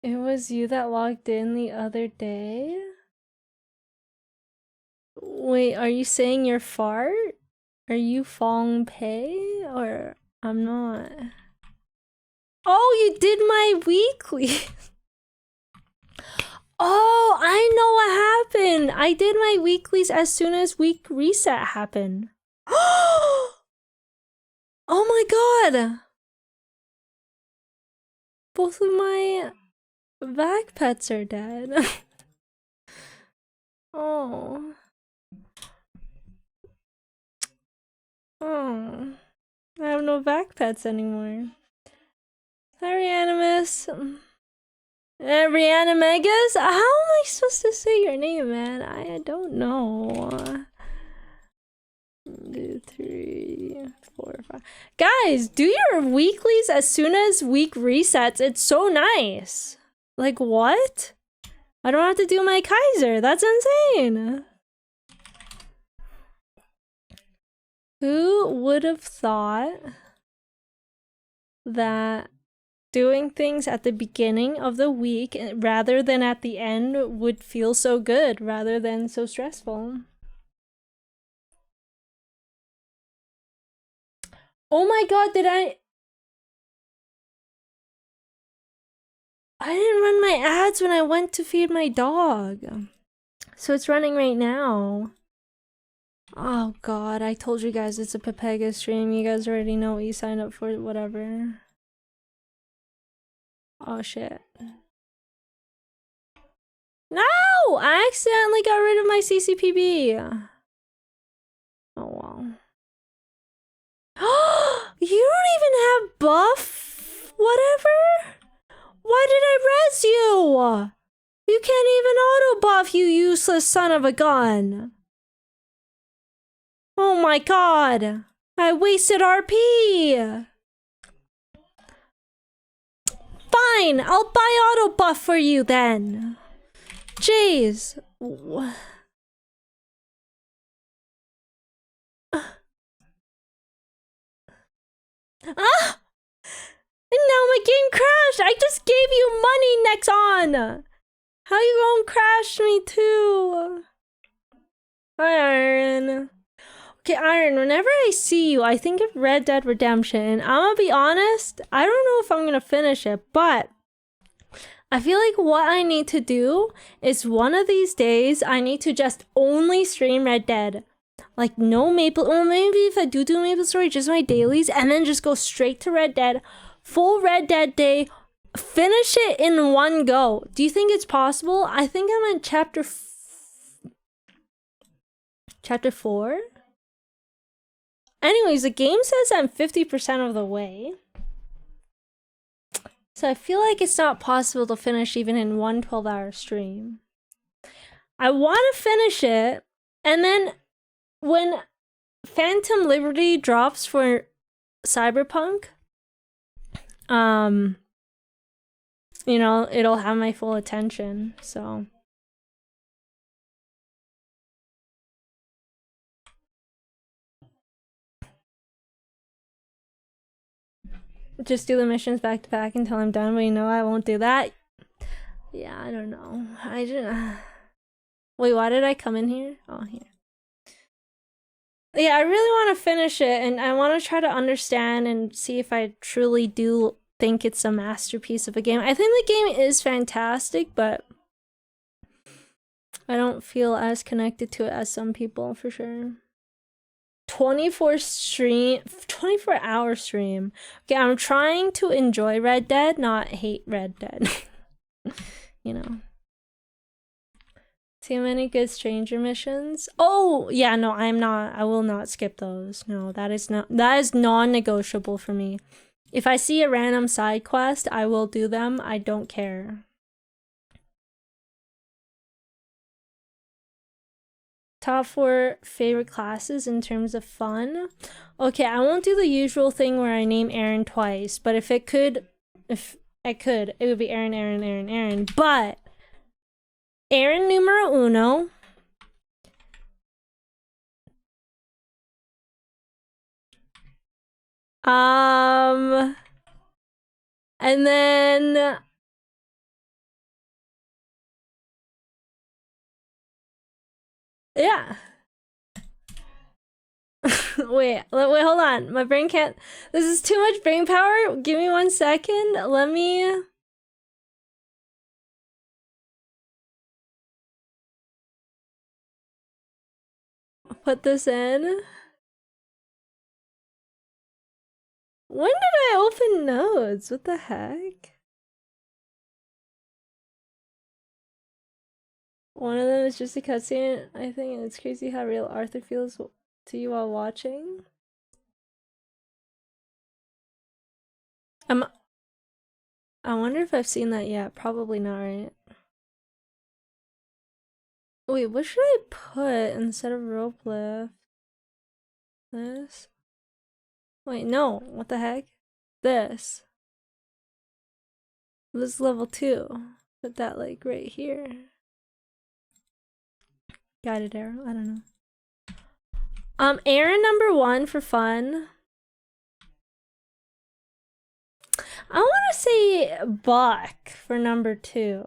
It was you that logged in the other day? Wait, are you saying you're fart? Are you Fong Pei? Or I'm not. Oh, you did my weekly. Oh, I know what happened. I did my weeklies as soon as week reset happened. Oh my god. Both of my vac pets are dead. Oh. Oh. I have no vac pets anymore. Hi, Reanimus. Reanimegas? How am I supposed to say your name, man? I don't know. 2, 3, 4, 5. Guys, do your weeklies as soon as week resets. It's so nice. Like, what? I don't have to do my Kaiser. That's insane. Who would have thought that doing things at the beginning of the week rather than at the end would feel so good rather than so stressful? Oh my god, I didn't run my ads when I went to feed my dog. So it's running right now. Oh god, I told you guys it's a Pepega stream. You guys already know what you signed up for, whatever. Oh shit. No! I accidentally got rid of my CCPB. Oh well. You don't even have buff? Whatever? Why did I res you? You can't even auto buff, you useless son of a gun. Oh my god. I wasted RP. Fine, I'll buy auto buff for you then. Jeez. Ah! And now my game crashed. I just gave you money, Nexon. How you gonna crash me too? Hi, Iron. Okay, Iron, whenever I see you, I think of Red Dead Redemption. I'm gonna be honest, I don't know if I'm gonna finish it, but I feel like what I need to do is one of these days, I need to just only stream Red Dead. Like, no Maple, or maybe if I do MapleStory, just my dailies, and then just go straight to Red Dead. Full Red Dead day, finish it in one go. Do you think it's possible? I think I'm at chapter 4. Anyways, the game says I'm 50% of the way. So I feel like it's not possible to finish even in one 12-hour stream. I want to finish it, and then when Phantom Liberty drops for Cyberpunk, you know, it'll have my full attention, so. Just do the missions back to back until I'm done, but you know I won't do that. Yeah, I don't know. I just... Wait, why did I come in here? Oh, here. Yeah, I really want to finish it, and I want to try to understand and see if I truly do think it's a masterpiece of a game. I think the game is fantastic, but I don't feel as connected to it as some people, for sure. 24-hour stream. Okay, I'm trying to enjoy Red Dead, not hate Red Dead. You know. Too many good stranger missions. Oh, yeah, no, I'm not. I will not skip those. No, that is non-negotiable for me. If I see a random side quest, I will do them. I don't care. Top 4 favorite classes in terms of fun. Okay, I won't do the usual thing where I name Aaron twice, but if I could, it would be Aaron. But Aaron numero uno. And then yeah. wait, hold on. My brain can't. This is too much brain power. Give me 1 second. Let me. Put this in. When did I open nodes? What the heck? One of them is just a cutscene. I think it's crazy how real Arthur feels to you while watching. I wonder if I've seen that yet. Probably not, right? Wait, what should I put instead of rope lift? This? Wait, no. What the heck? This. This is level 2. Put that like right here. Guided arrow. I don't know. Aaron number 1 for fun. I want to say Buck for number 2.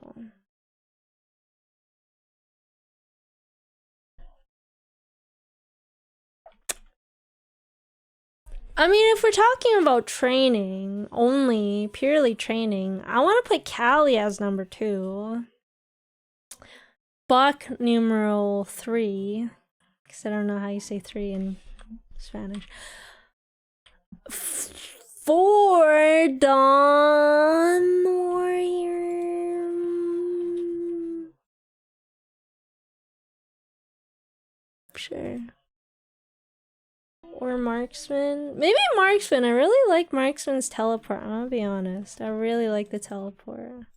I mean, if we're talking about training, only purely training, I want to put Callie as number 2. Buck numero 3. Because I don't know how you say 3 in Spanish. 4 Dawn Warrior. Sure. Or Marksman. Maybe Marksman. I really like Marksman's teleport. I'm gonna be honest. I really like the teleport.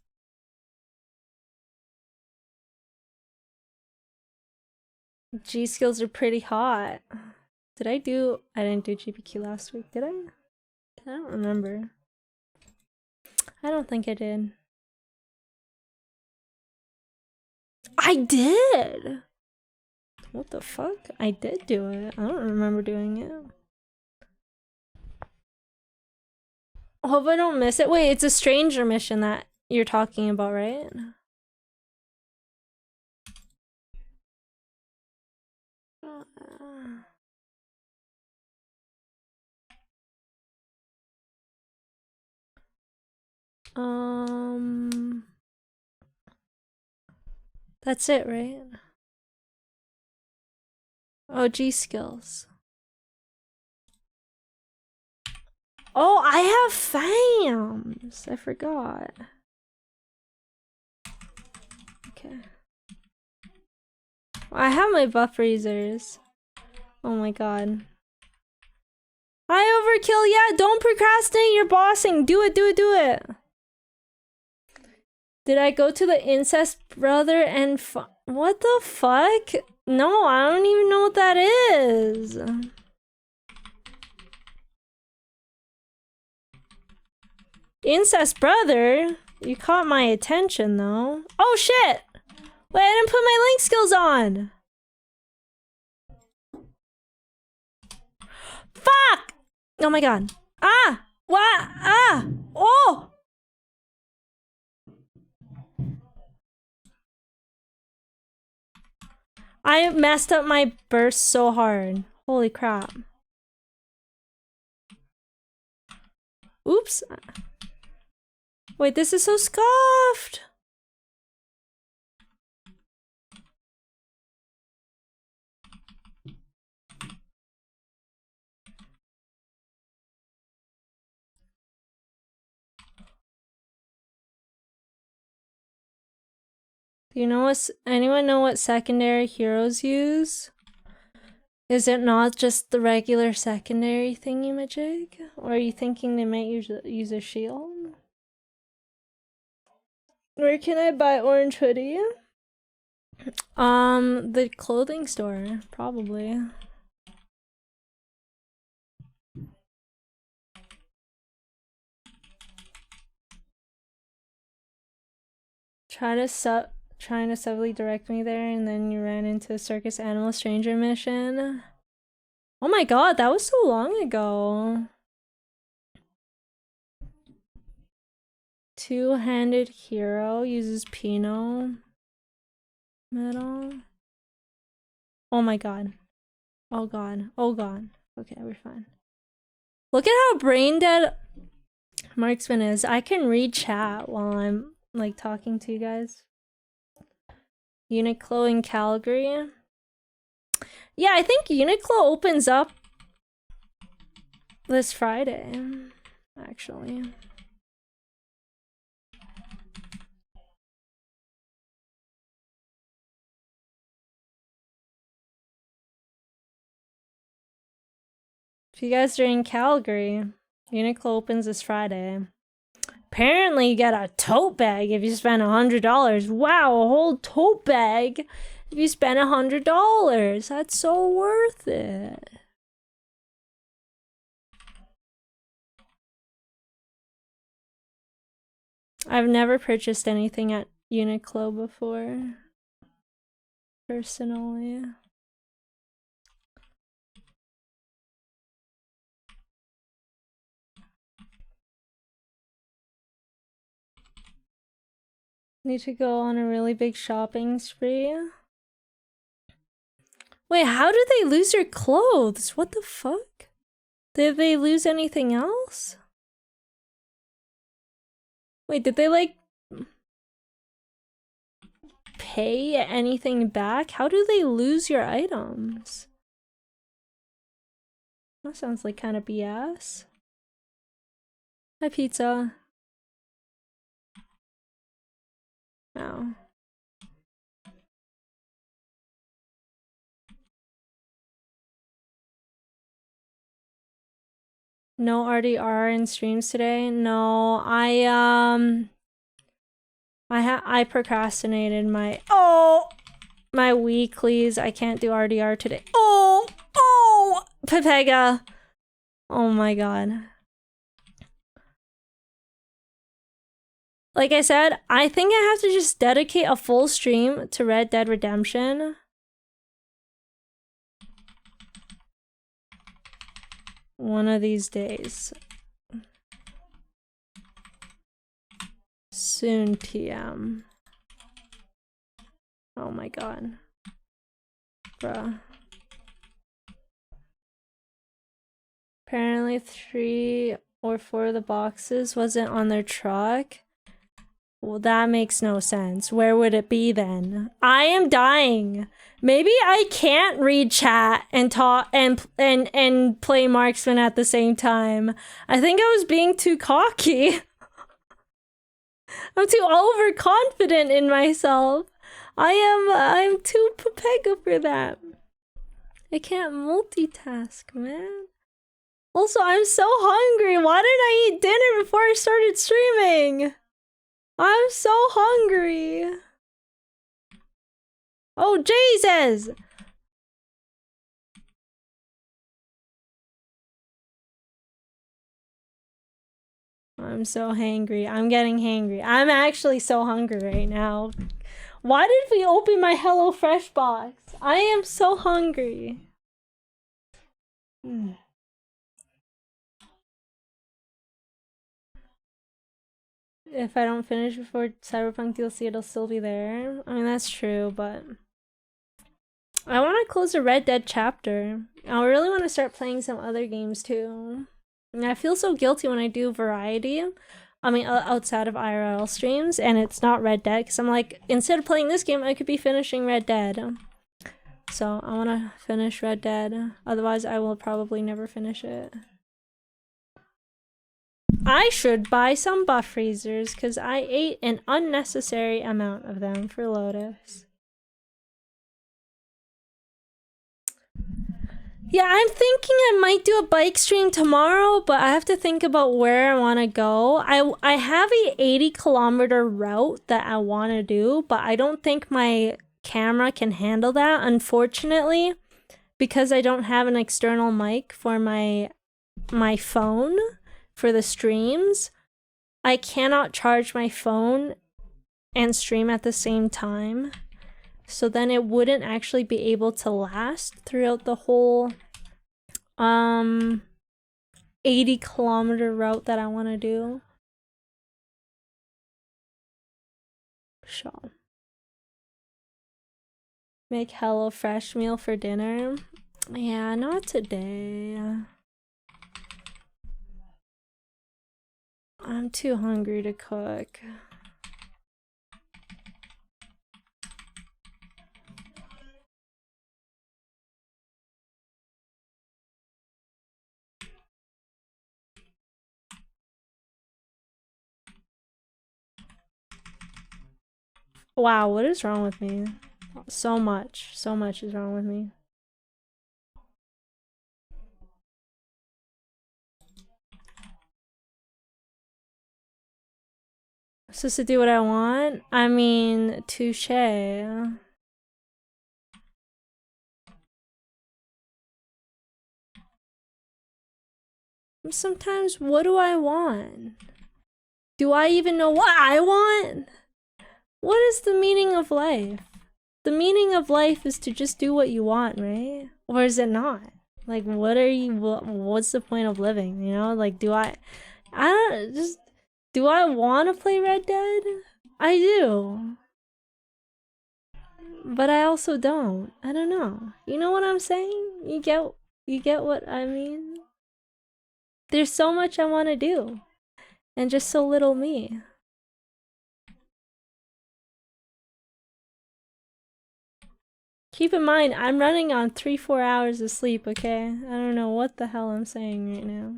G skills are pretty hot. I didn't do GPQ last week, did I? I don't remember. I don't think I did. I did! What the fuck? I did do it. I don't remember doing it. Hope I don't miss it. Wait, it's a stranger mission that you're talking about, right? That's it, right? Oh, G skills. Oh, I have FAMs. I forgot. Okay. I have my buff freezers. Oh my god. I overkill. Yeah, don't procrastinate your bossing. Do it. Did I go to the incest brother and what the fuck? No, I don't even know what that is. Incest brother? You caught my attention, though. Oh, shit! Wait, I didn't put my link skills on! Fuck! Oh my god. Ah! What? Ah! Oh! I messed up my burst so hard. Holy crap. Oops. Wait, this is so scuffed! Do you know what? Anyone know what secondary heroes use? Is it not just the regular secondary thingy-majig? Or are you thinking they might use a shield? Where can I buy orange hoodie? The clothing store, probably. Trying to subtly direct me there, and then you ran into a circus animal stranger mission. Oh my god, that was so long ago. Two-handed hero uses Pinot metal. Oh my god. Oh god. Oh god. Okay, we're fine. Look at how brain dead Marksman is. I can read chat while I'm like talking to you guys. Uniqlo in Calgary. Yeah, I think Uniqlo opens up this Friday, actually. If you guys are in Calgary, Uniqlo opens this Friday. Apparently you get a tote bag if you spend $100. Wow, a whole tote bag if you spend $100. That's so worth it. I've never purchased anything at Uniqlo before, personally. Need to go on a really big shopping spree. Wait, how did they lose their clothes? What the fuck? Did they lose anything else? Wait, did they like pay anything back? How do they lose your items? That sounds like kind of BS. Hi, pizza. Oh. No RDR in streams today? No, I procrastinated my weeklies. I can't do RDR today. Oh, Pepega. Oh my god. Like I said, I think I have to just dedicate a full stream to Red Dead Redemption. One of these days. Soon, TM. Oh my god. Bruh. Apparently 3 or 4 of the boxes wasn't on their truck. Well, that makes no sense. Where would it be then? I am dying. Maybe I can't read chat and talk and play Marksman at the same time. I think I was being too cocky. I'm too overconfident in myself. I'm too Pepega for that. I can't multitask, man. Also, I'm so hungry. Why didn't I eat dinner before I started streaming? I'm so hungry. Oh, Jesus! I'm so hangry. I'm getting hangry. I'm actually so hungry right now. Why did we open my HelloFresh box? I am so hungry. If I don't finish before Cyberpunk DLC, it'll still be there. I mean, that's true, but I want to close the Red Dead chapter. I really want to start playing some other games too. And I feel so guilty when I do variety. I mean, outside of IRL streams, and it's not Red Dead, because I'm like, instead of playing this game, I could be finishing Red Dead. So I want to finish Red Dead. Otherwise, I will probably never finish it. I should buy some buff freezers, because I ate an unnecessary amount of them for Lotus. Yeah, I'm thinking I might do a bike stream tomorrow, but I have to think about where I want to go. I have a 80-kilometer route that I want to do, but I don't think my camera can handle that, unfortunately, because I don't have an external mic for my phone for the streams. I cannot charge my phone and stream at the same time. So then it wouldn't actually be able to last throughout the whole 80-kilometer route that I want to do. So make HelloFresh meal for dinner. Yeah, not today. I'm too hungry to cook. Wow, what is wrong with me? So much is wrong with me. Supposed to do what I want? I mean, touche. Sometimes, what do I want? Do I even know what I want? What is the meaning of life? The meaning of life is to just do what you want, right? Or is it not? Like, what's the point of living, you know? Like, do I want to play Red Dead? I do. But I also don't. I don't know. You know what I'm saying? You get what I mean? There's so much I want to do. And just so little me. Keep in mind, I'm running on 3-4 hours of sleep, okay? I don't know what the hell I'm saying right now.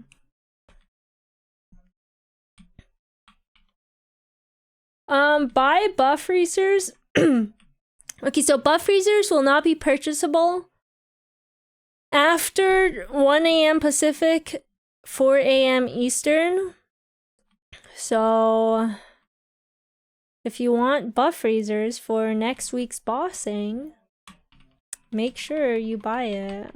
Buy buff freezers. Okay, so buff freezers will not be purchasable after 1 a.m. Pacific, 4 a.m. Eastern. So if you want buff freezers for next week's bossing, make sure you buy it.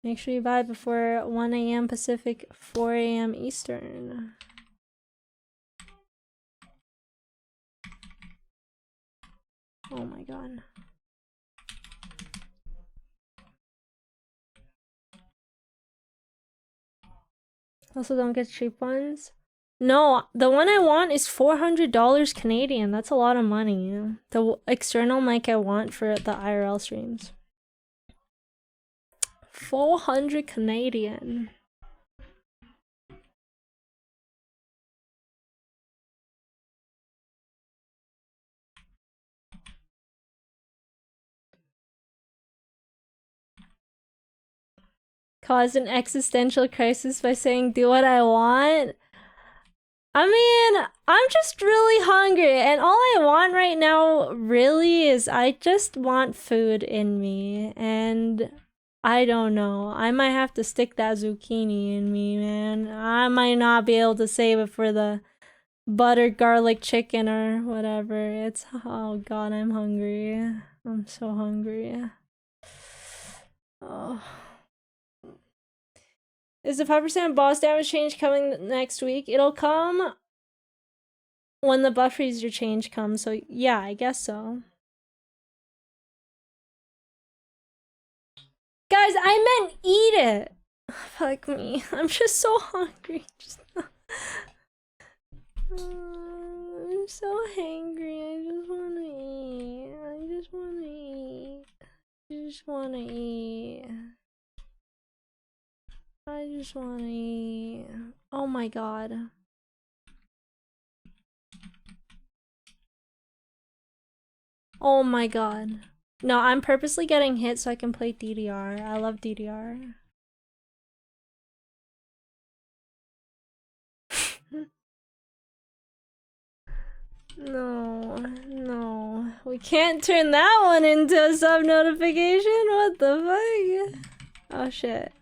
Make sure you buy before 1 a.m. Pacific, 4 a.m. Eastern. Oh my god. Also, don't get cheap ones. No, the one I want is $400 Canadian. That's a lot of money. The external mic I want for the IRL streams. 400 Canadian. Cause an existential crisis by saying do what I want. I mean, I'm just really hungry, and all I want right now really is I just want food in me, and I don't know. I might have to stick that zucchini in me, man. I might not be able to save it for the butter garlic chicken or whatever. Oh god, I'm hungry. I'm so hungry. Oh. Is the 5% boss damage change coming next week? It'll come when the buff freezer change comes, so yeah, I guess so. Guys, I meant eat it! Fuck me. I'm just so hungry. I'm so hangry. I just wanna eat. I just wanna eat. I just wanna eat. I just wanna eat. Oh my god. Oh my god. No, I'm purposely getting hit so I can play DDR. I love DDR. No. We can't turn that one into a sub notification. What the fuck? Oh shit.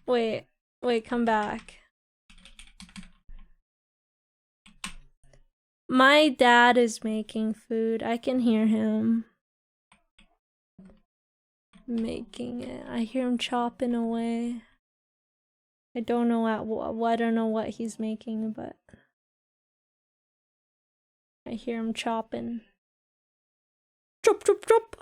Wait, come back. My dad is making food. I can hear him making it. I hear him chopping away. I don't know I don't know what he's making, but I hear him chopping. Chop, chop, chop.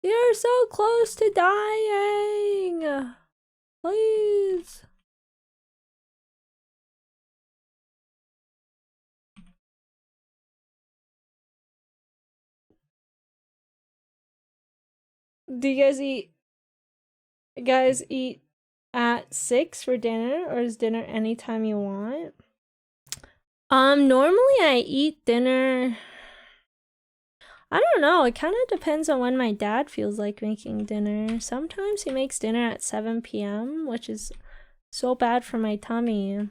You're so close to dying. Please. Do you guys eat at 6 for dinner, or is dinner anytime you want? Normally I eat dinner. I don't know, it kind of depends on when my dad feels like making dinner. Sometimes he makes dinner at 7 p.m., which is so bad for my tummy.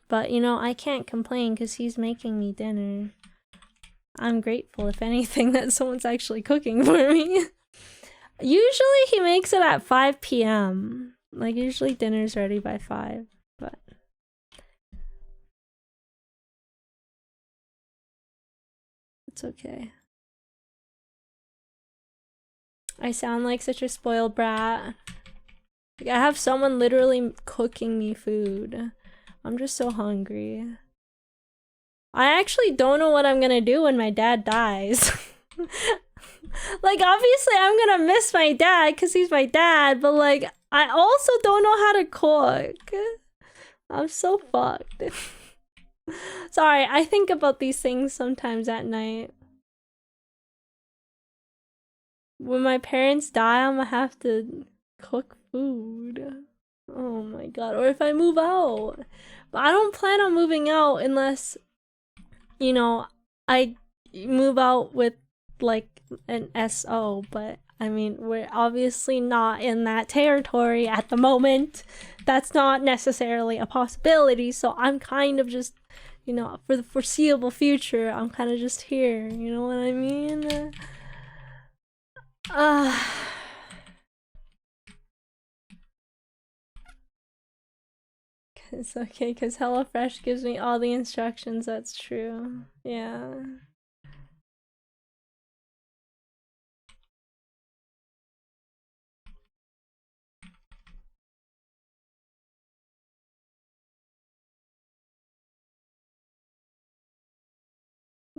But, you know, I can't complain because he's making me dinner. I'm grateful, if anything, that someone's actually cooking for me. Usually he makes it at 5 p.m. Like, usually dinner's ready by 5, but... it's okay. I sound like such a spoiled brat. Like, I have someone literally cooking me food. I'm just so hungry. I actually don't know what I'm gonna do when my dad dies. Like, obviously I'm gonna miss my dad because he's my dad, but like, I also don't know how to cook. I'm so fucked. Sorry, I think about these things sometimes at night. When my parents die, I'm gonna have to cook food. Oh my god. Or if I move out. But I don't plan on moving out unless, you know, I move out with like an SO. But I mean, we're obviously not in that territory at the moment. That's not necessarily a possibility. So I'm kind of just, you know, for the foreseeable future, I'm kind of just here. You know what I mean? It's okay, because HelloFresh gives me all the instructions, that's true. Yeah.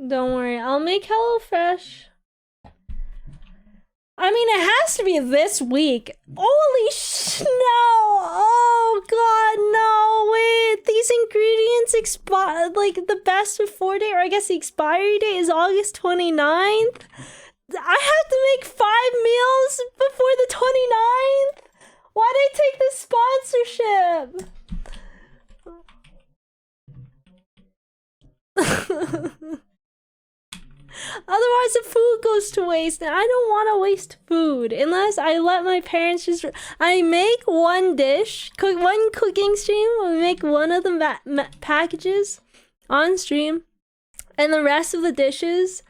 Don't worry, I'll make HelloFresh. I mean, it has to be this week. Holy no! Oh god, no! Wait, these ingredients expire, like, the best before date, or I guess the expiry date is August 29th? I have to make 5 meals before the 29th? Why'd I take this sponsorship? Otherwise the food goes to waste, and I don't want to waste food unless I let my parents just... I make one dish, one cooking stream, we make one of the packages on stream, and the rest of the dishes,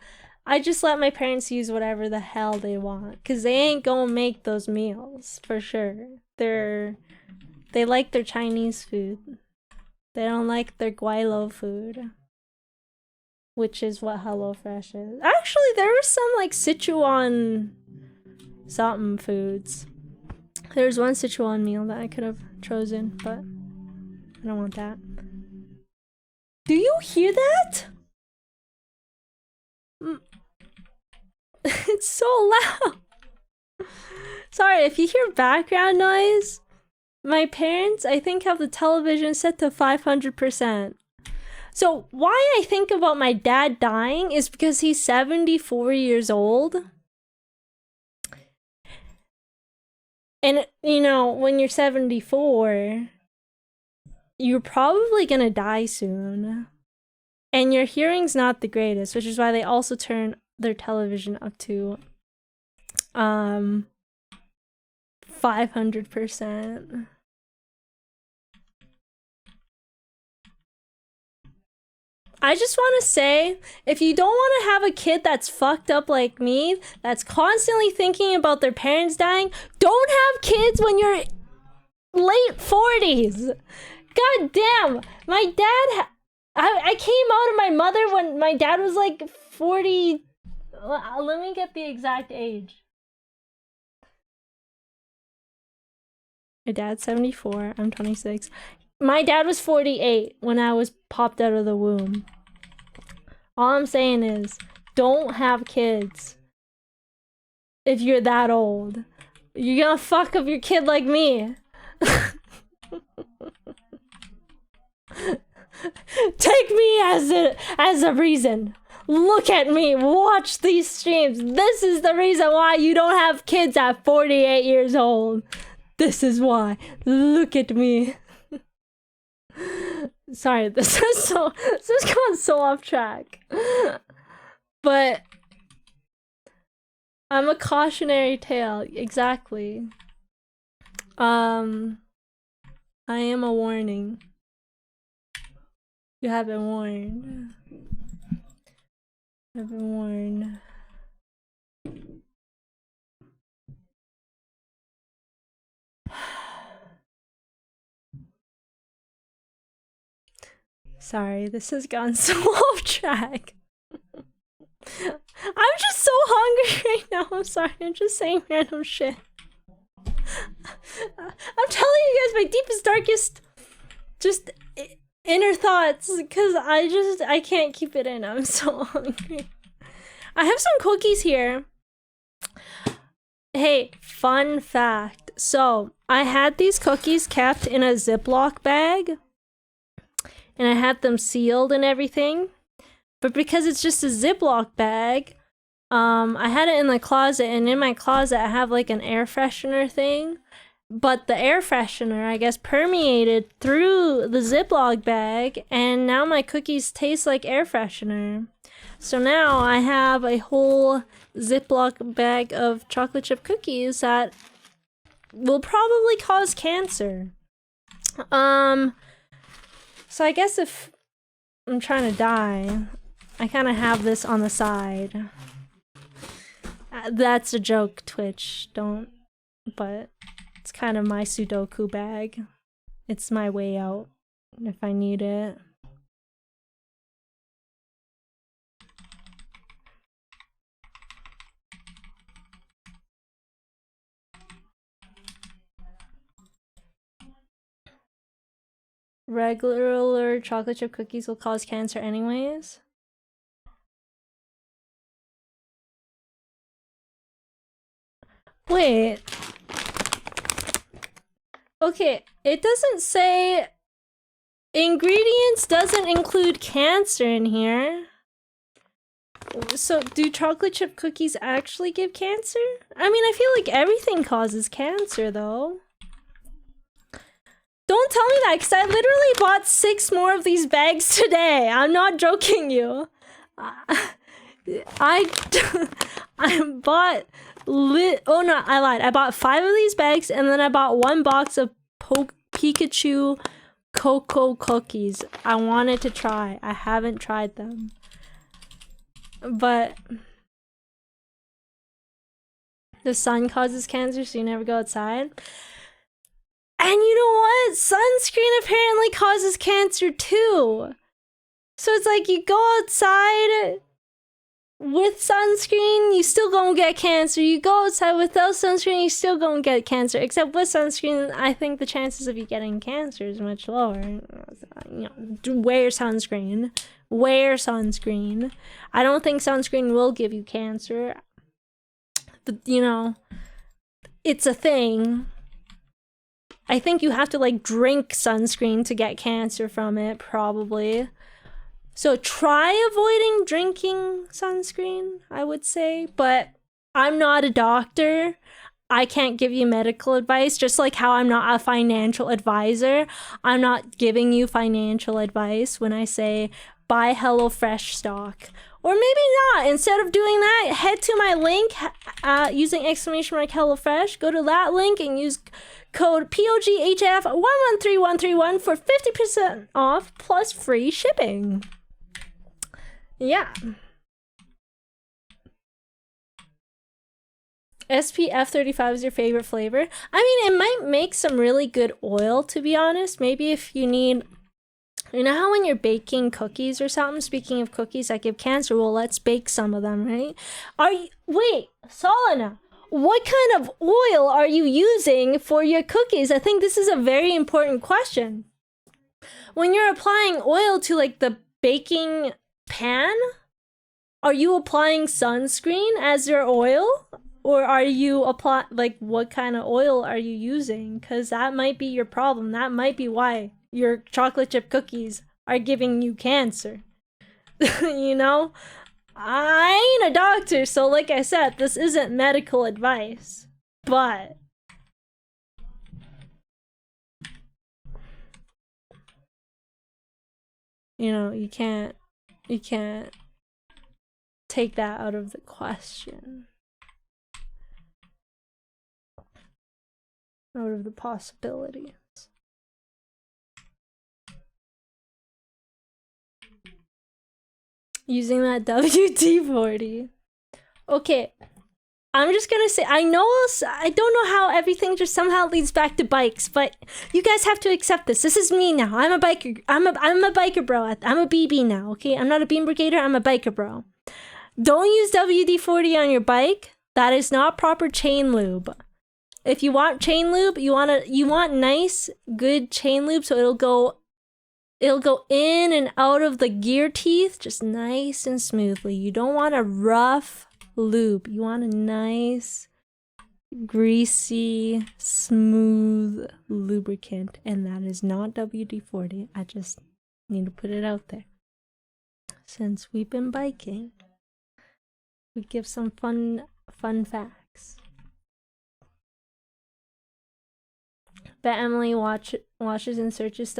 I just let my parents use whatever the hell they want, because they ain't gonna make those meals, for sure. They're They like their Chinese food. They don't like their Guaylo food. Which is what HelloFresh is. Actually, there were some like Sichuan something foods. There's one Sichuan meal that I could have chosen, but I don't want that. Do you hear that? It's so loud. Sorry, if you hear background noise, my parents, I think, have the television set to 500%. So why I think about my dad dying is because he's 74 years old. And, you know, when you're 74, you're probably gonna die soon. And your hearing's not the greatest, which is why they also turn their television up to 500%. I just want to say, if you don't want to have a kid that's fucked up like me, that's constantly thinking about their parents dying, don't have kids when you're late 40s. God damn, my dad, I came out of my mother when my dad was like 40. Let me get the exact age. My dad's 74, I'm 26. My dad was 48 when I was popped out of the womb. All I'm saying is, don't have kids if you're that old. You're gonna fuck up your kid like me. Take me as a reason. Look at me. Watch these streams. This is the reason why you don't have kids at 48 years old. This is why. Look at me. Sorry, this is gone so off track. But I'm a cautionary tale, exactly. I am a warning. You have been warned. I've been warned. Sorry, this has gone so off track. I'm just so hungry right now. I'm sorry, I'm just saying random shit. I'm telling you guys my deepest, darkest, just inner thoughts, because I can't keep it in. I'm so hungry. I have some cookies here. Hey, fun fact. So, I had these cookies kept in a Ziploc bag. And I had them sealed and everything. But because it's just a Ziploc bag, I had it in the closet, and in my closet I have like an air freshener thing. But the air freshener, I guess, permeated through the Ziploc bag, and now my cookies taste like air freshener. So now I have a whole Ziploc bag of chocolate chip cookies that will probably cause cancer. So I guess if I'm trying to die, I kind of have this on the side. That's a joke, Twitch. Don't. But it's kind of my Sudoku bag. It's my way out if I need it. Regular chocolate chip cookies will cause cancer anyways. Wait. Okay, it doesn't say ingredients doesn't include cancer in here. So do chocolate chip cookies actually give cancer? I mean, I feel like everything causes cancer though. Don't tell me that, because I literally bought 6 more of these bags today. I'm not joking you. I bought oh no, I lied. I bought 5 of these bags, and then I bought 1 box of Pikachu cocoa cookies. I wanted to try. I haven't tried them. But the sun causes cancer, so you never go outside. And you know what? Sunscreen apparently causes cancer too. So it's like you go outside with sunscreen, you still gonna get cancer. You go outside without sunscreen, you still gonna get cancer. Except with sunscreen, I think the chances of you getting cancer is much lower. You know, wear sunscreen. Wear sunscreen. I don't think sunscreen will give you cancer. But, you know, it's a thing. I think you have to, like, drink sunscreen to get cancer from it, probably. So try avoiding drinking sunscreen, I would say. But I'm not a doctor. I can't give you medical advice, just like how I'm not a financial advisor. I'm not giving you financial advice when I say buy HelloFresh stock. Or maybe not. Instead of doing that, head to my link using !HelloFresh. Go to that link and use code POGHF113131 for 50% off plus free shipping. Yeah. SPF 35 is your favorite flavor? I mean, it might make some really good oil, to be honest. Maybe if you need... You know how when you're baking cookies or something, speaking of cookies that give cancer, well, let's bake some of them, right? Wait, Solana, what kind of oil are you using for your cookies? I think this is a very important question. When you're applying oil to, like, the baking pan, are you applying sunscreen as your oil? Or are you what kind of oil are you using? Because that might be your problem. That might be why your chocolate chip cookies are giving you cancer. You know? I ain't a doctor, so like I said, this isn't medical advice. But you know, you can't take that out of the question. Out of the possibilities. Using that WD-40. Okay, I'm just gonna say, I don't know how everything just somehow leads back to bikes, but you guys have to accept this. This is me now. I'm a biker. I'm a biker bro. I'm a BB now, okay? I'm not a beam brigader, I'm a biker bro. Don't use WD-40 on your bike. That is not proper chain lube. If you want chain lube, you want nice, good chain lube, so it'll go in and out of the gear teeth just nice and smoothly. You don't want a rough lube. You want a nice, greasy, smooth lubricant, and that is not WD-40. I just need to put it out there. Since we've been biking, we give some fun facts. Bet Emily watches and searches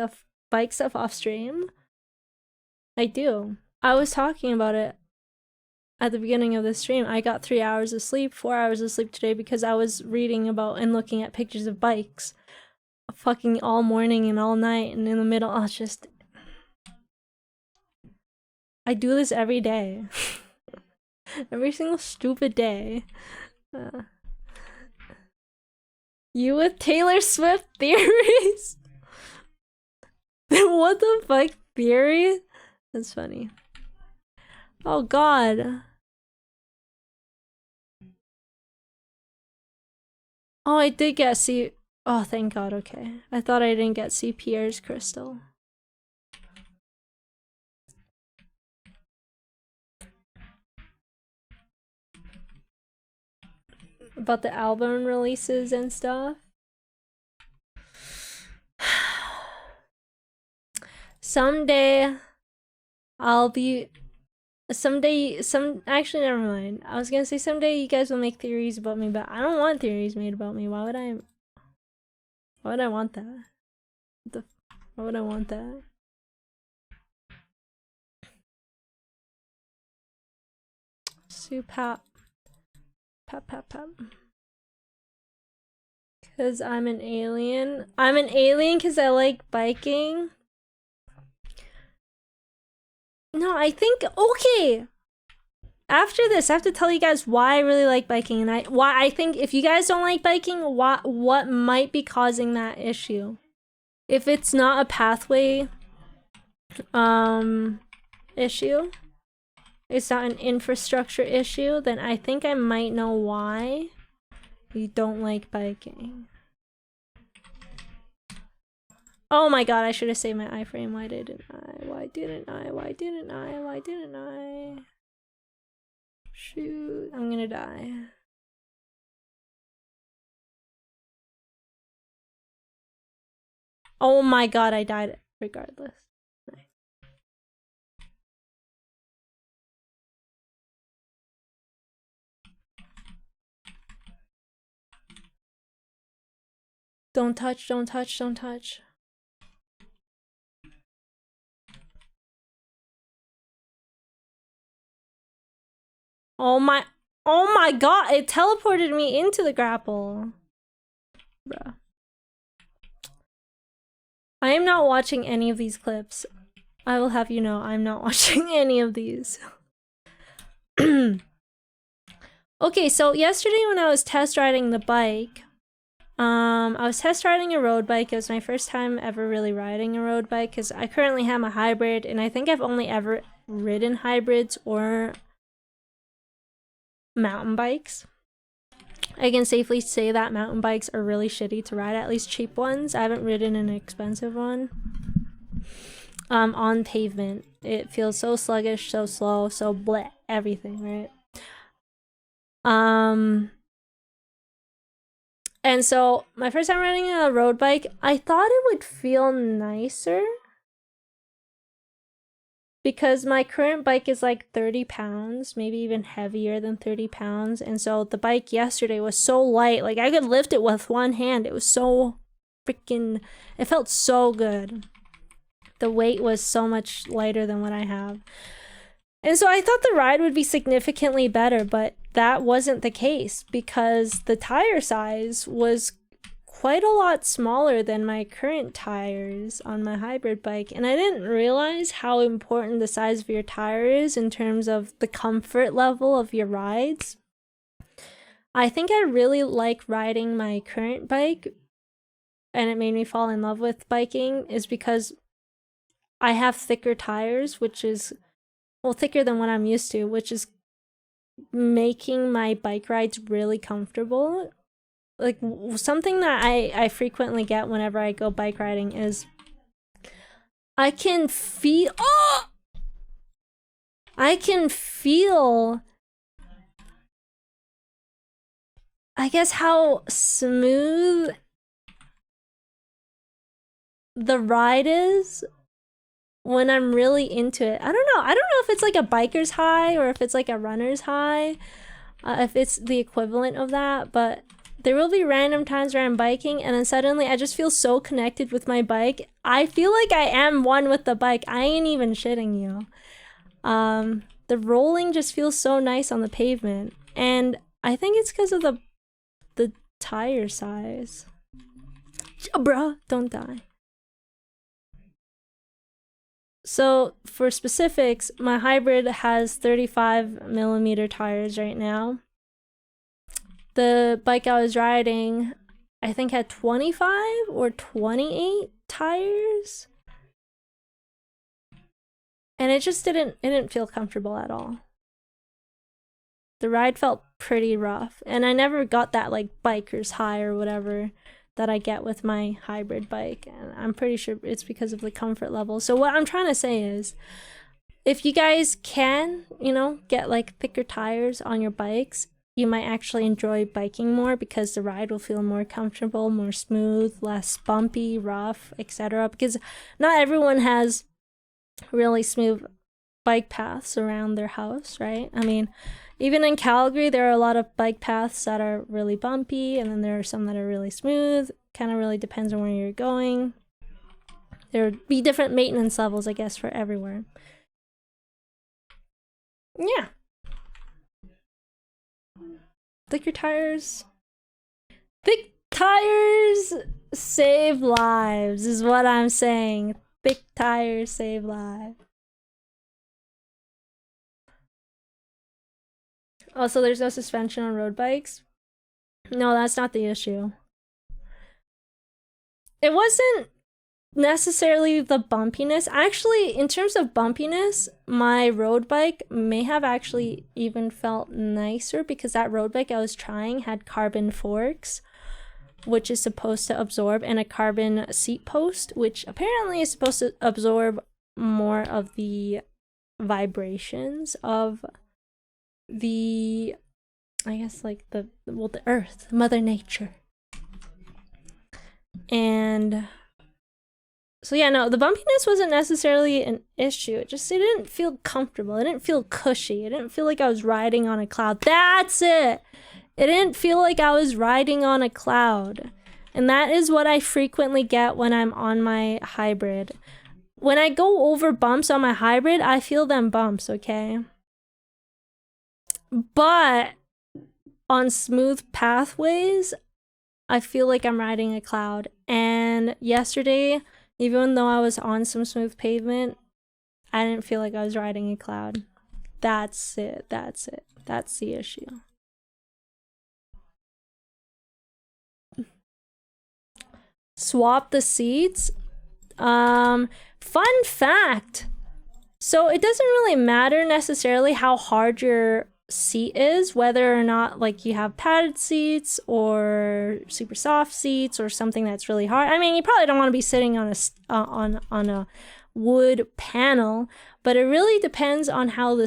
bike stuff off stream. I do. I was talking about it at the beginning of the stream. I got 3 hours of sleep, 4 hours of sleep today because I was reading about and looking at pictures of bikes fucking all morning and all night, and in the middle, I do this every day. Every single stupid day. You with Taylor Swift theories? What the fuck theory? That's funny. Oh god. Oh, I did get oh, thank god, okay. I thought I didn't get Pierre's crystal. About the album releases and stuff. Someday actually, never mind. I was gonna say someday you guys will make theories about me, but I don't want theories made about me. Why would I want that? Why would I want that? Pap. Cause I'm an alien. I'm an alien cause I like biking. No, I think, okay. after this, I have to tell you guys why I really like biking and why I think if you guys don't like biking, what might be causing that issue. If it's not a pathway issue, it's not an infrastructure issue, then I think I might know why you don't like biking. Oh my god, I should have saved my iframe. Why didn't I? Why didn't I? Why didn't I? Why didn't I? Shoot, I'm gonna die. Oh my god, I died regardless. Nice. Don't touch, don't touch, don't touch. Oh my god, it teleported me into the grapple. Bruh. I am not watching any of these clips. I will have you know, I'm not watching any of these. Okay, so yesterday when I was test riding the bike, I was test riding a road bike. It was my first time ever really riding a road bike because I currently have a hybrid, and I think I've only ever ridden hybrids or mountain bikes. I can safely say that mountain bikes are really shitty to ride, at least cheap ones. I haven't ridden an expensive one. On pavement. It feels so sluggish, so slow, so bleh, everything, right? And so my first time riding a road bike, I thought it would feel nicer because my current bike is like 30 pounds, maybe even heavier than 30 pounds. And so the bike yesterday was so light, like I could lift it with one hand. It was so freaking, it felt so good. The weight was so much lighter than what I have. And so I thought the ride would be significantly better, but that wasn't the case because the tire size was quite a lot smaller than my current tires on my hybrid bike. And I didn't realize how important the size of your tire is in terms of the comfort level of your rides. I think I really like riding my current bike, and it made me fall in love with biking, is because I have thicker tires, which is, well, thicker than what I'm used to, which is making my bike rides really comfortable. Like, something that I frequently get whenever I go bike riding is I can feel, I guess, how smooth the ride is when I'm really into it. I don't know if it's like a biker's high or if it's like a runner's high, if it's the equivalent of that, but there will be random times where I'm biking and then suddenly I just feel so connected with my bike. I feel like I am one with the bike. I ain't even shitting you. The rolling just feels so nice on the pavement, and I think it's because of the tire size. Bruh, don't die. So for specifics, my hybrid has 35mm tires right now. The bike I was riding, I think, had 25 or 28 tires. And it just didn't feel comfortable at all. The ride felt pretty rough, and I never got that like biker's high or whatever that I get with my hybrid bike, and I'm pretty sure it's because of the comfort level. So what I'm trying to say is, if you guys can, you know, get like thicker tires on your bikes, you might actually enjoy biking more because the ride will feel more comfortable, more smooth, less bumpy, rough, etc. Because not everyone has really smooth bike paths around their house, right? I mean, even in Calgary, there are a lot of bike paths that are really bumpy, and then there are some that are really smooth. Kind of really depends on where you're going. There would be different maintenance levels, I guess, for everywhere. Yeah. Thicker tires. Thick tires save lives, is what I'm saying. Thick tires save lives. Also, there's no suspension on road bikes. No, that's not the issue. It wasn't necessarily the bumpiness. Actually, in terms of bumpiness, my road bike may have actually even felt nicer because that road bike I was trying had carbon forks, which is supposed to absorb, and a carbon seat post, which apparently is supposed to absorb more of the vibrations of the, I guess, like the earth, Mother Nature. And so yeah, no, the bumpiness wasn't necessarily an issue. It didn't feel comfortable. It didn't feel cushy. It didn't feel like I was riding on a cloud. That's it. It didn't feel like I was riding on a cloud. And that is what I frequently get when I'm on my hybrid. When I go over bumps on my hybrid, I feel them bumps, okay? But on smooth pathways, I feel like I'm riding a cloud. And yesterday, even though I was on some smooth pavement, I didn't feel like I was riding a cloud. That's it. That's it. That's the issue. Swap the seats. Fun fact. So it doesn't really matter necessarily how hard your seat is, whether or not like you have padded seats or super soft seats or something that's really hard. I mean, you probably don't want to be sitting on a wood panel, but it really depends on how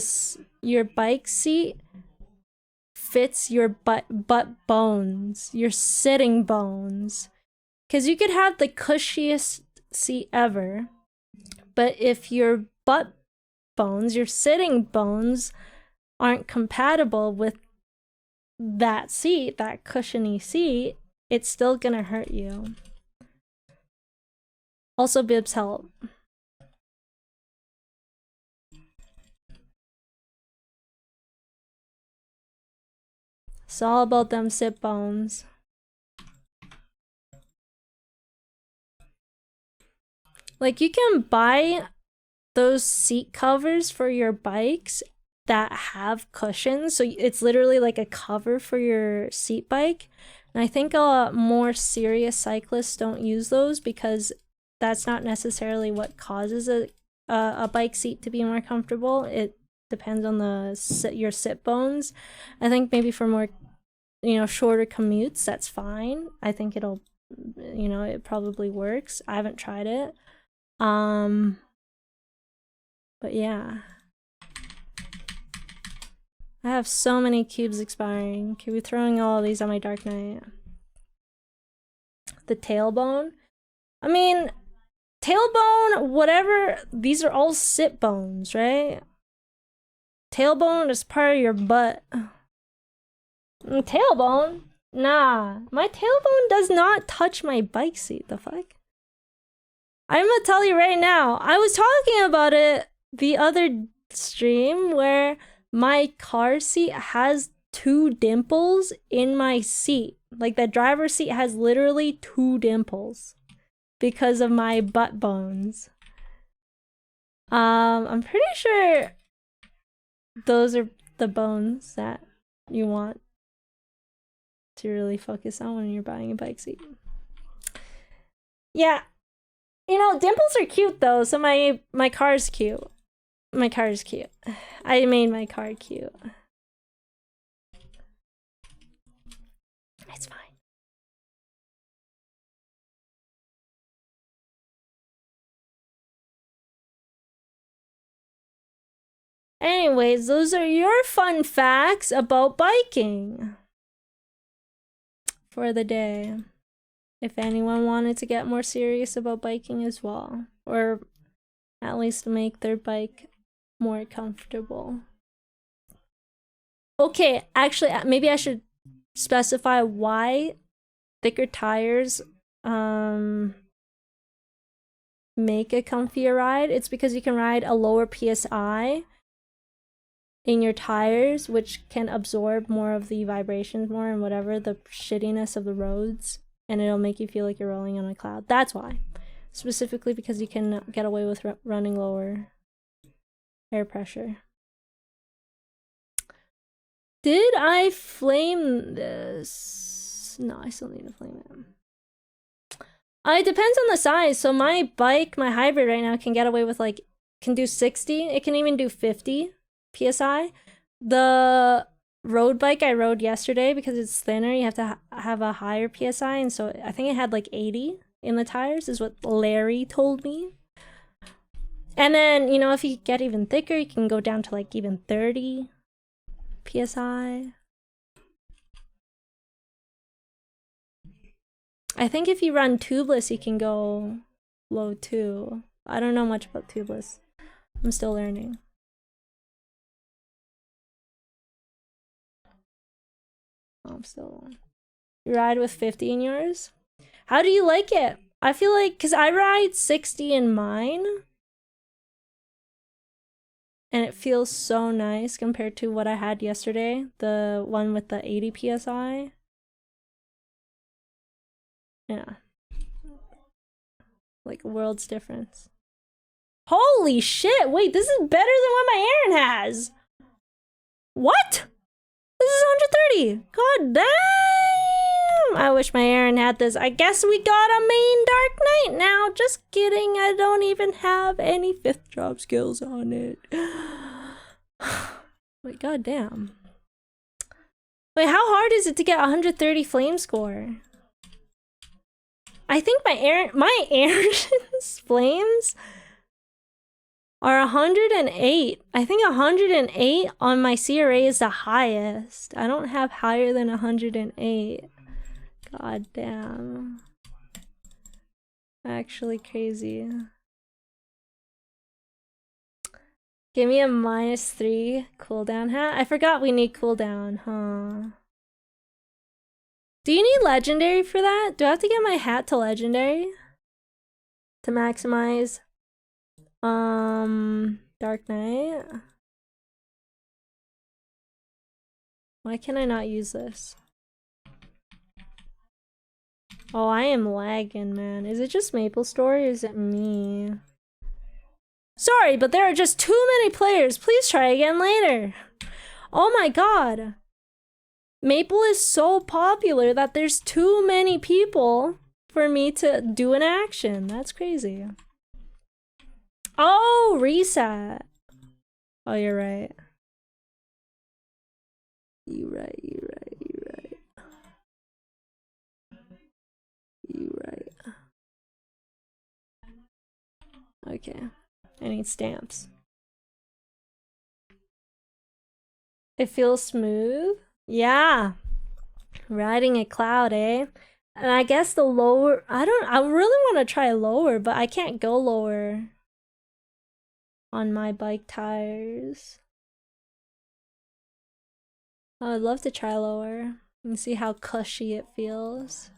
your bike seat fits your butt bones, your sitting bones. Because you could have the cushiest seat ever, but if your butt bones, your sitting bones, aren't compatible with that seat, that cushiony seat, it's still gonna hurt you. Also, bibs help. It's all about them sit bones. Like, you can buy those seat covers for your bikes that have cushions, so it's literally like a cover for your seat bike. And I think more serious cyclists don't use those because that's not necessarily what causes a bike seat to be more comfortable. It depends on your sit bones. I think maybe for more, shorter commutes, that's fine. I think it'll, it probably works. I haven't tried it. But yeah. I have so many cubes expiring. Can we throwing all of these on my Dark Knight? The tailbone? I mean, tailbone, whatever, these are all sit bones, right? Tailbone is part of your butt. Tailbone? Nah, my tailbone does not touch my bike seat, the fuck? I'm gonna tell you right now, I was talking about it the other stream where my car seat has 2 dimples in my seat. Like, the driver's seat has literally 2 dimples because of my butt bones. I'm pretty sure those are the bones that you want to really focus on when you're buying a bike seat. Yeah. Dimples are cute though, so my car's cute. My car is cute. I made my car cute. It's fine. Anyways, those are your fun facts about biking for the day. If anyone wanted to get more serious about biking as well, or at least make their bike more comfortable. Okay, actually, maybe I should specify why thicker tires make a comfier ride. It's because you can ride a lower PSI in your tires, which can absorb more of the vibrations more and whatever the shittiness of the roads, and it'll make you feel like you're rolling on a cloud. That's why. Specifically because you can get away with running lower air pressure. Did I flame this? No, I still need to flame it. It depends on the size. So my bike, my hybrid right now can get away with like, can do 60. It can even do 50 PSI. The road bike I rode yesterday, because it's thinner, you have to have a higher PSI. And so I think it had like 80 in the tires is what Larry told me. And then, you know, if you get even thicker, you can go down to like even 30 PSI. I think if you run tubeless, you can go low too. I don't know much about tubeless. I'm still learning. I'm still on. You ride with 50 in yours? How do you like it? I feel like, because I ride 60 in mine. And it feels so nice compared to what I had yesterday. The one with the 80 PSI. Yeah. Like a world's difference. Holy shit! Wait, this is better than what my Aaron has! What? This is 130! God damn! I wish my Aaron had this. I guess we got a main Dark Knight now. Just kidding, I don't even have any 5th drop skills on it. Wait, god damn. Wait, how hard is it to get 130 flame score? I think my Aaron's flames are 108. I think 108 on my CRA is the highest. I don't have higher than 108. God damn. Actually crazy. Give me a -3 cooldown hat. I forgot we need cooldown, huh? Do you need legendary for that? Do I have to get my hat to legendary? To maximize Dark Knight? Why can I not use this? Oh, I am lagging, man. Is it just MapleStory or is it me? Sorry, but there are just too many players. Please try again later. Oh my god. Maple is so popular that there's too many people for me to do an action. That's crazy. Oh, reset. Oh, you're right. You right. Okay. I need stamps. It feels smooth. Yeah. Riding a cloud, eh? And I guess the lower, I really want to try lower, but I can't go lower on my bike tires. I'd love to try lower and see how cushy it feels.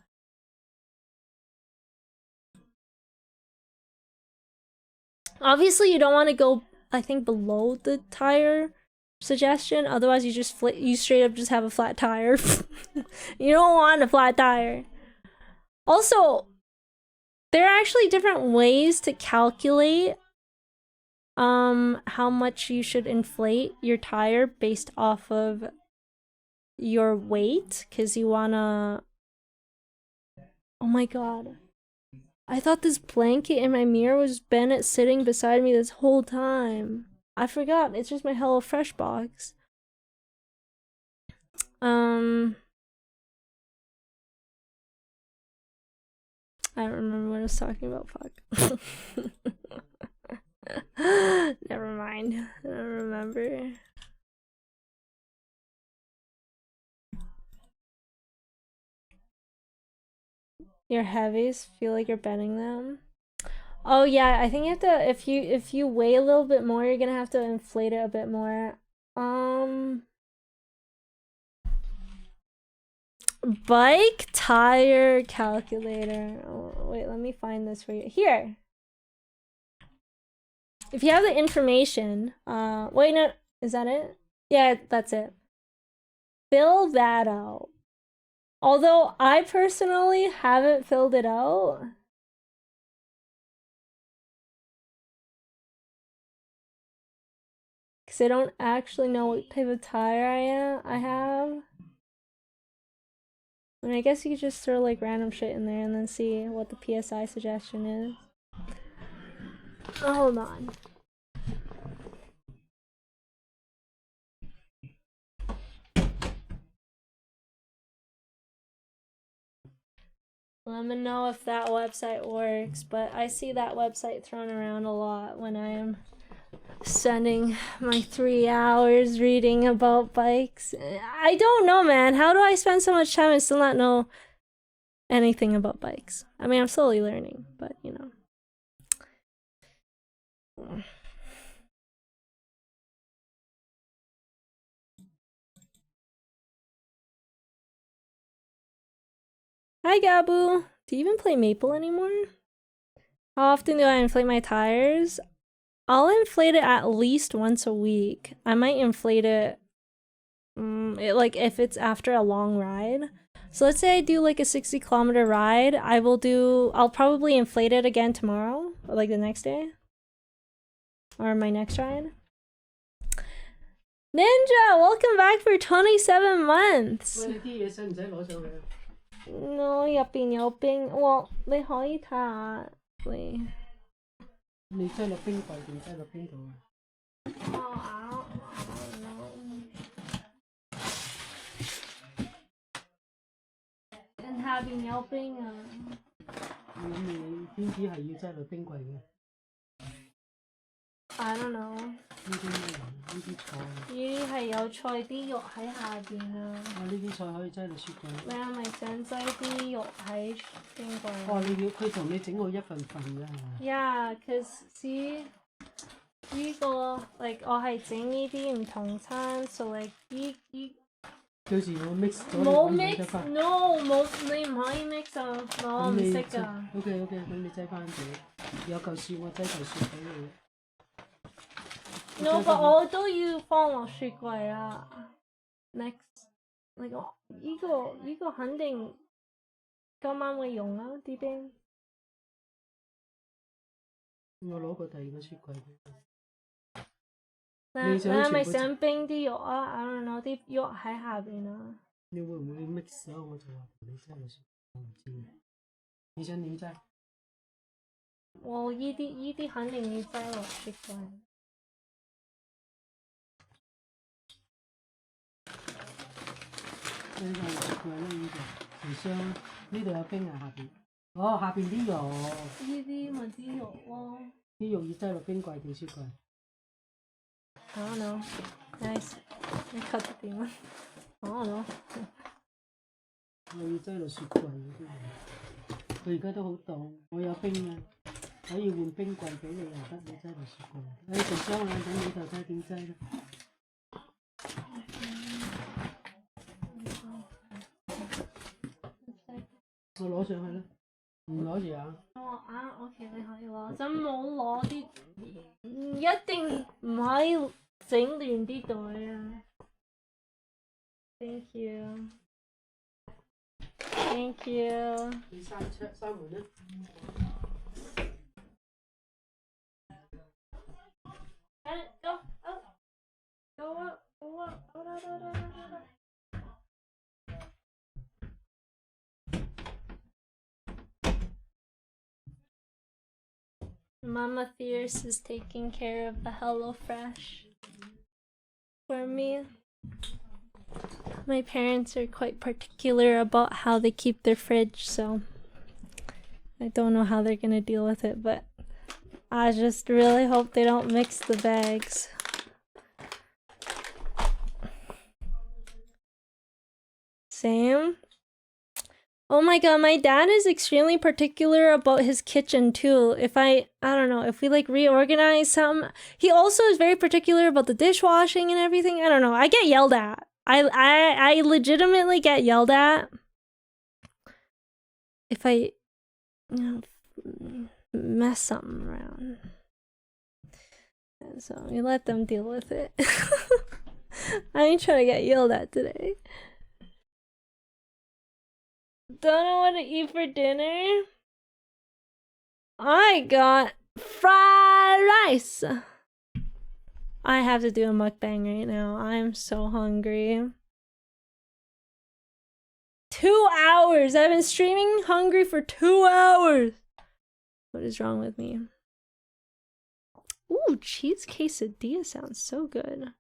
Obviously, you don't want to go, I think, below the tire suggestion. Otherwise, you straight up just have a flat tire. You don't want a flat tire. Also, there are actually different ways to calculate how much you should inflate your tire based off of your weight, because you wanna... Oh my god. I thought this blanket in my mirror was Bennett sitting beside me this whole time. I forgot, it's just my HelloFresh box. I don't remember what I was talking about, fuck. Never mind, I don't remember. Your heavies feel like you're bending them. Oh yeah, I think you have to, if you weigh a little bit more, you're gonna have to inflate it a bit more. Bike tire calculator. Oh, wait, let me find this for you. Here. If you have the information, wait, no, is that it? Yeah, that's it. Fill that out. Although I personally haven't filled it out. Because they don't actually know what type of tire I have. And I guess you could just throw like random shit in there and then see what the PSI suggestion is. Oh, hold on. Let me know if that website works, but I see that website thrown around a lot when I am spending my 3 hours reading about bikes. I don't know, man. How do I spend so much time and still not know anything about bikes? I mean, I'm slowly learning, but you know. Hi, Gabu. Do you even play Maple anymore? How often do I inflate my tires? I'll inflate it at least once a week. I might inflate it, like if it's after a long ride. So let's say I do like a 60-kilometer ride. I'll probably inflate it again tomorrow, or like the next day, or my next ride. Ninja, welcome back for 27 months. No, 入邊有冰，你可以睇下你。你擠落冰櫃定擠落邊度啊？哦，跟下邊有冰啊！我諗你邊啲係要擠落冰櫃嘅 I don't know。呢啲咩嚟？呢啲菜。呢啲係有菜啲肉喺下邊啊！呢啲菜可以擠落雪櫃。你係咪想擠啲肉喺冰櫃？佢同你整好一份份㗎係嘛 ？Yeah, cause see 呢個 like 我係整呢啲唔同餐 ，so like 呢。到時我 mix 咗冇 mix，no 冇你唔可以 mix 啊！我唔識㗎。OK， 咁你擠翻佢，有嚿雪我擠嚿雪俾你。No， 我都要放落雪櫃啦。Next， like 呢個肯定今晚會用啦啲冰。我攞個第二個雪櫃。你係咪想冰啲肉啊 ？I don't know， 啲肉喺下邊啊。你會唔會 mix 啊？我就話你擠落雪櫃，我唔知。你想點擠？我呢啲肯定要擠落雪櫃。呢個雪櫃咧，呢度條箱，呢度有冰啊下邊。哦，下邊啲肉。呢啲咪啲肉咯。啲肉要擠落冰櫃定雪櫃？ I don't know. Nice. 你 cut 得點啊 ？I don't know. 我要擠落雪櫃嗰啲嘢。佢而家都好凍，我有冰啊，可以換冰櫃俾你又得，你擠落雪櫃。你條箱啊，等你就睇點擠啦。我攞上去啦，唔攞住啊？OK， 你可以攞，真冇攞啲，一定唔可以整亂啲袋啊 ！Thank you， Thank you。你閂門啦。Go up。Mama Athyris is taking care of the HelloFresh for me. My parents are quite particular about how they keep their fridge, so I don't know how they're gonna deal with it, but I just really hope they don't mix the bags. Same. Oh my god, my dad is extremely particular about his kitchen too. I don't know, if we like reorganize some, he also is very particular about the dishwashing and everything. I don't know. I get yelled at. I legitimately get yelled at if I, mess something around. And so we let them deal with it. I ain't trying to get yelled at today. Don't know what to eat for dinner. I got fried rice. I have to do a mukbang right now. I'm so hungry. 2 hours! I've been streaming hungry for 2 hours! What is wrong with me? Ooh, cheese quesadilla sounds so good.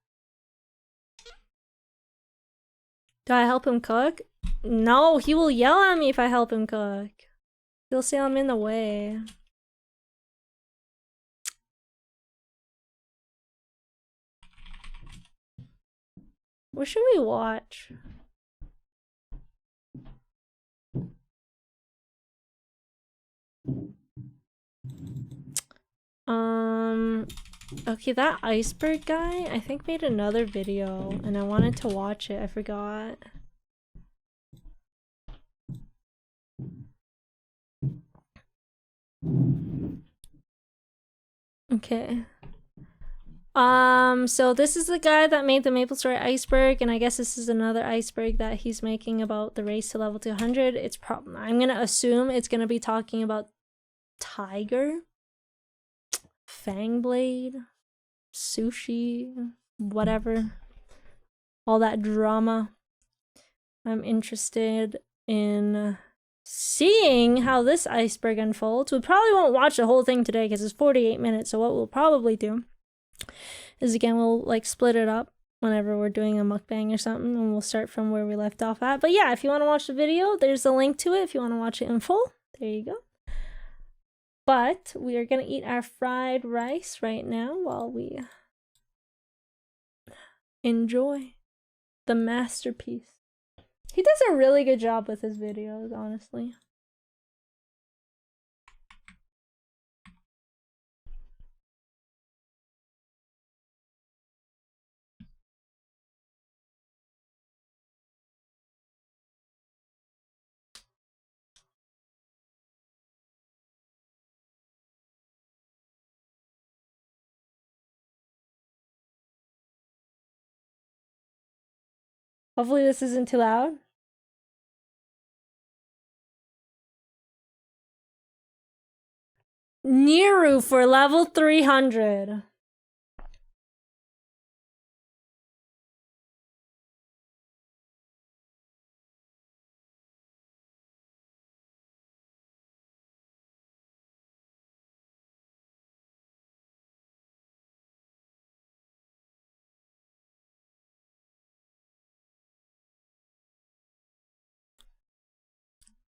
Do I help him cook? No, he will yell at me if I help him cook. He'll say I'm in the way. What should we watch? Okay, that iceberg guy, I think made another video and I wanted to watch it. I forgot. Okay. So this is the guy that made the MapleStory iceberg, and I guess this is another iceberg that he's making about the race to level 200. I'm gonna assume it's gonna be talking about Tiger, Fangblade, sushi, whatever. All that drama. I'm interested in seeing how this iceberg unfolds. We probably won't watch the whole thing today because it's 48 minutes, so what we'll probably do is, again, we'll like split it up whenever we're doing a mukbang or something, and we'll start from where we left off at. But yeah, if you want to watch the video, there's a link to it if you want to watch it in full. There you go. But we are going to eat our fried rice right now while we enjoy the masterpiece. He does a really good job with his videos, honestly. Hopefully this isn't too loud. Niru for level 300.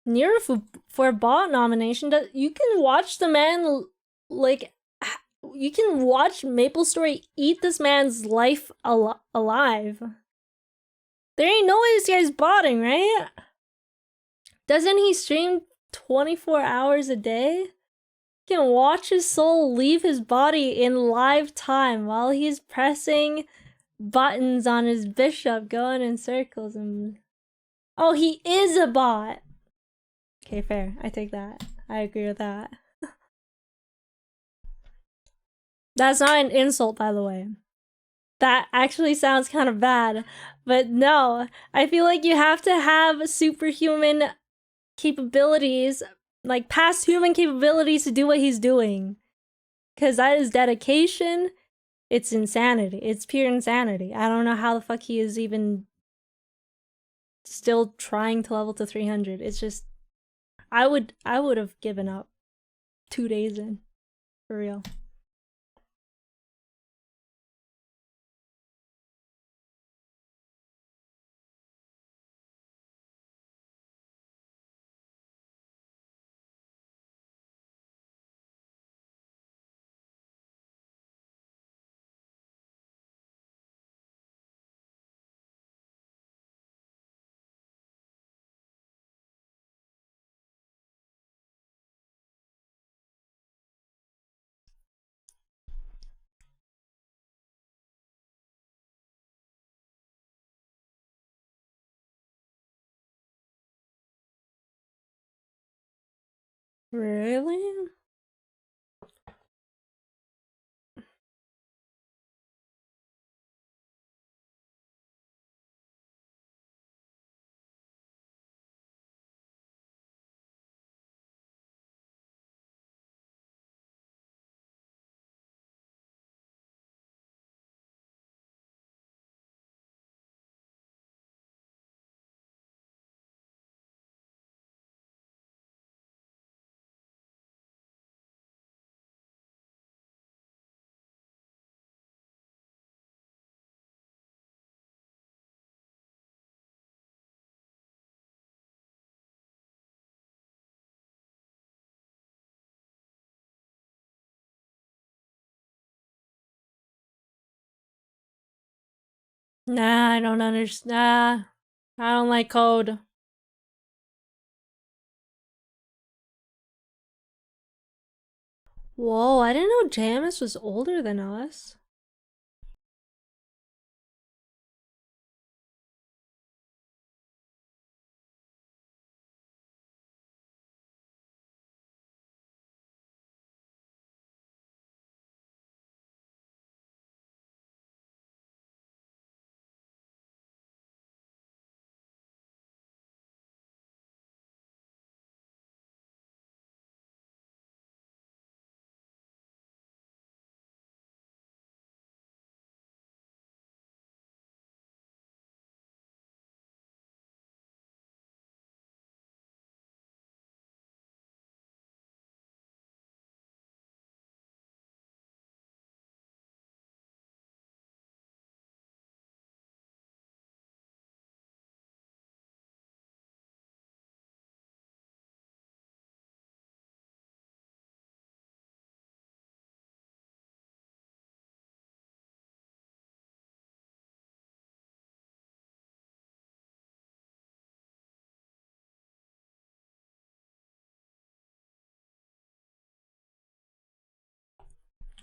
Niru for bot nomination. You can watch the man, like, you can watch MapleStory eat this man's life alive. There ain't no way this guy's botting, right? Doesn't he stream 24 hours a day? You can watch his soul leave his body in live time while he's pressing buttons on his bishop, going in circles. And oh, he is a bot. Okay, fair. I take that. I agree with that. That's not an insult, by the way. That actually sounds kind of bad. But no, I feel like you have to have superhuman capabilities, like past human capabilities, to do what he's doing. Because that is dedication. It's insanity. It's pure insanity. I don't know how the fuck he is even still trying to level to 300. It's just, I would have given up 2 days in, for real. Really? Nah, I don't understand. Nah, I don't like code. Whoa, I didn't know JMS was older than us.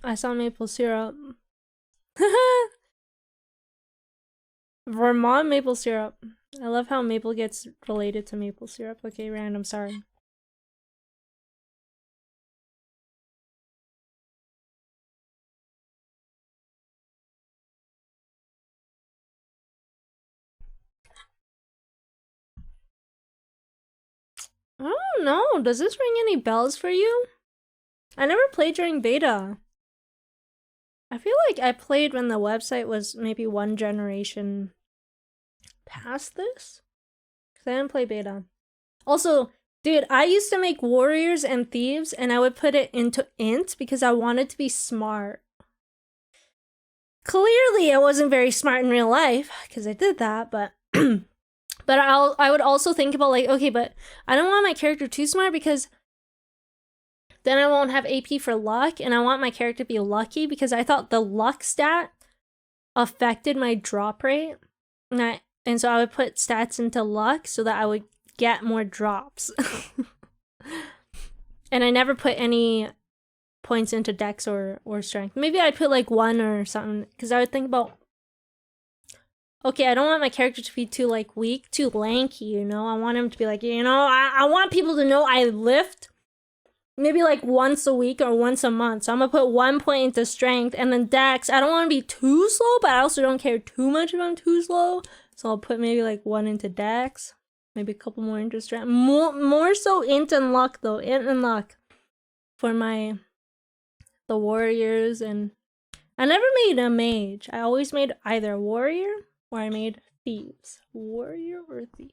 I saw maple syrup. Vermont maple syrup. I love how maple gets related to maple syrup. Okay, random, sorry. I don't know. Does this ring any bells for you? I never played during beta. I feel like I played when the website was maybe one generation past this. Because I didn't play beta. Also, dude, I used to make warriors and thieves and I would put it into int because I wanted to be smart. Clearly, I wasn't very smart in real life because I did that, but but I would also think about like, okay, but I don't want my character too smart because then I won't have AP for luck, and I want my character to be lucky because I thought the luck stat affected my drop rate, and so I would put stats into luck so that I would get more drops. And I never put any points into dex or strength. Maybe I put like 1 or something because I would think about, okay, I don't want my character to be too like weak, too lanky, you know? I want him to be like, you know, I want people to know I lift maybe like once a week or once a month. So I'm gonna put 1 point into strength, and then dex, I don't want to be too slow, but I also don't care too much if I'm too slow. So I'll put maybe like 1 into dex, maybe a couple more into strength. More so int and luck though, int and luck for the warriors. And I never made a mage. I always made either a warrior or I made thieves. Warrior or thief.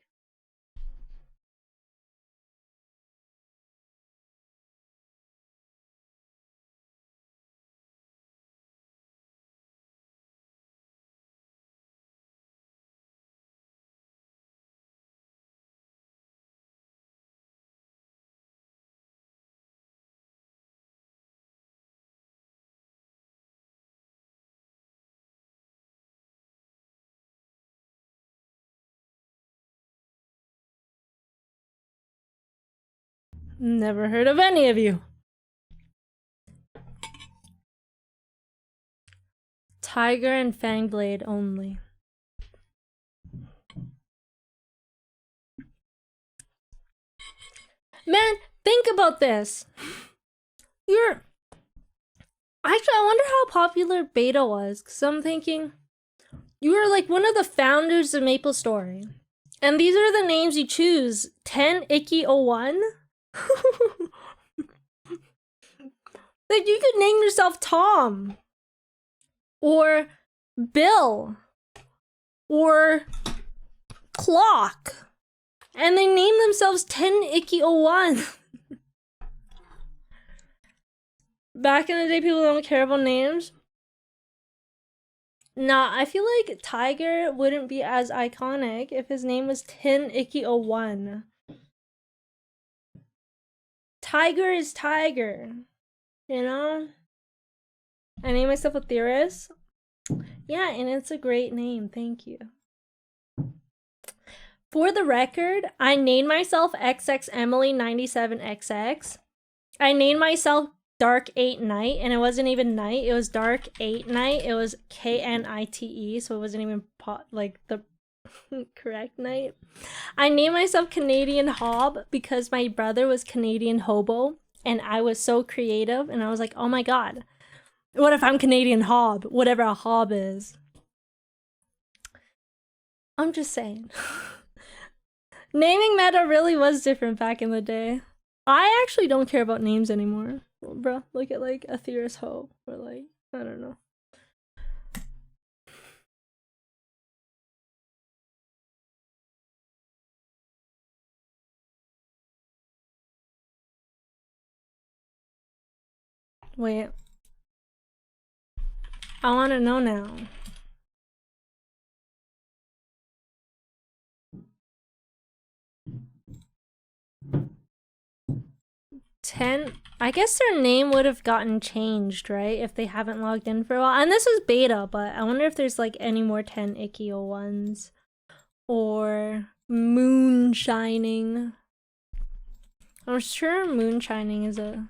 Never heard of any of you. Tiger and Fangblade only. Man, think about this. Actually, I wonder how popular beta was, because I'm thinking you were like one of the founders of MapleStory. And these are the names you choose. 10 Icky 01? Like, you could name yourself Tom. Or Bill. Or Clock. And they name themselves 10 Icky 01. Back in the day, people don't care about names. Nah, I feel like Tiger wouldn't be as iconic if his name was Tin Icky 01. Tiger is Tiger. You know? I named myself Athyris. Yeah, and it's a great name. Thank you. For the record, I named myself XX Emily 97XX. I named myself Dark 8 Night, and it wasn't even night. It was Dark 8 Night. It was KNITE, so it wasn't even like the correct night. I named myself Canadian Hob because my brother was Canadian Hobo, and I was so creative, and I was like, oh my god, what if I'm Canadian Hob? Whatever a hob is. I'm just saying. Naming meta really was different back in the day. I actually don't care about names anymore. Bro, look at like Athyris Ho, or like, I don't know. Wait. I want to know now. I guess their name would have gotten changed, right? If they haven't logged in for a while. And this was beta, but I wonder if there's like any more 10 Ikkyo ones. Or Moonshining. I'm sure Moonshining is a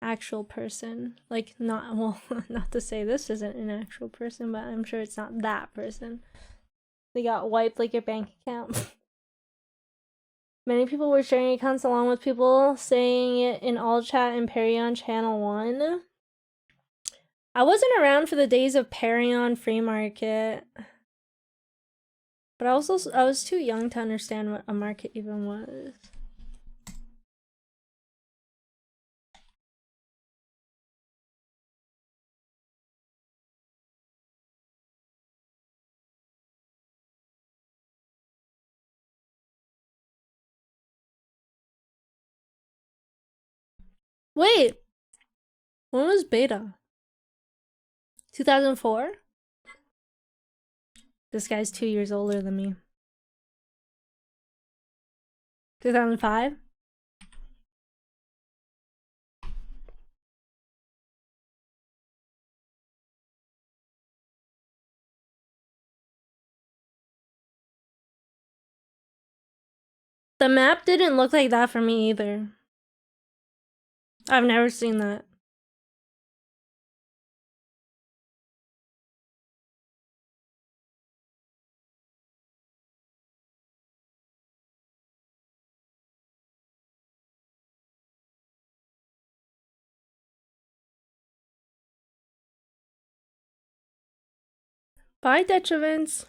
actual person. Like, not, well, not to say this isn't an actual person, but I'm sure it's not that person. They got wiped like your bank account. Many people were sharing accounts along with people saying it in all chat and Perion channel 1. I wasn't around for the days of Perion free market. But I was too young to understand what a market even was. Wait, when was beta? 2004? This guy's 2 years older than me. 2005? The map didn't look like that for me either. I've never seen that. Bye, Detravance.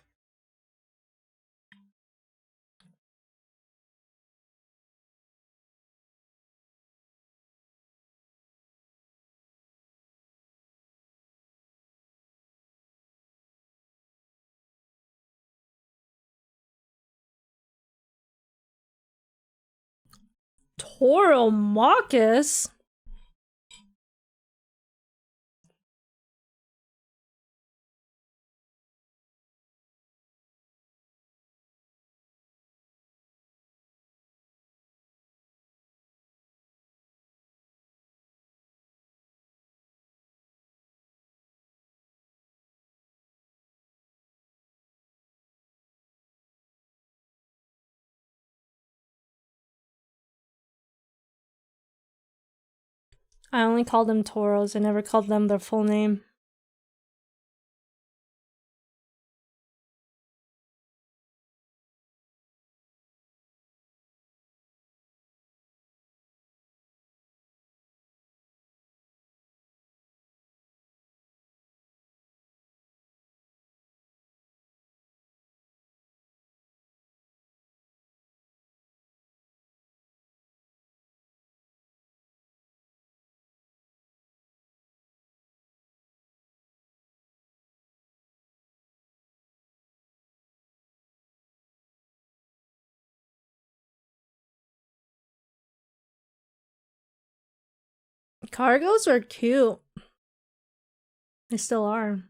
Toro Marcus? I only called them Toros. I never called them their full name. Cargos are cute. They still are.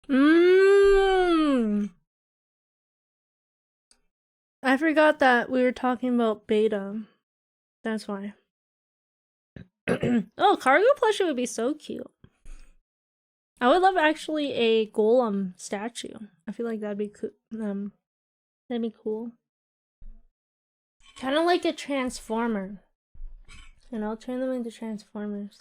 Mmm. I forgot that we were talking about beta. That's why. Oh, cargo plushie would be so cute. I would love actually a golem statue. I feel like that'd be cool. That'd be cool. Kind of like a transformer. And I'll turn them into transformers.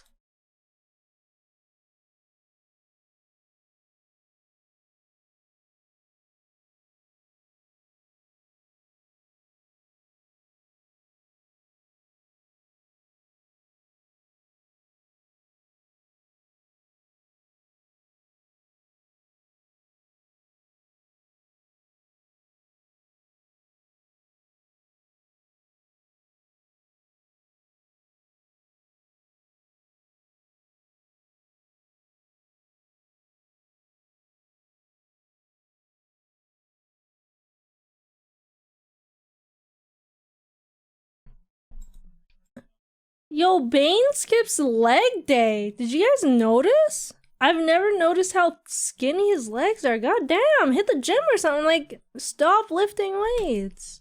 Yo, Bane skips leg day. Did you guys notice? I've never noticed how skinny his legs are. God damn, hit the gym or something. Like, stop lifting weights.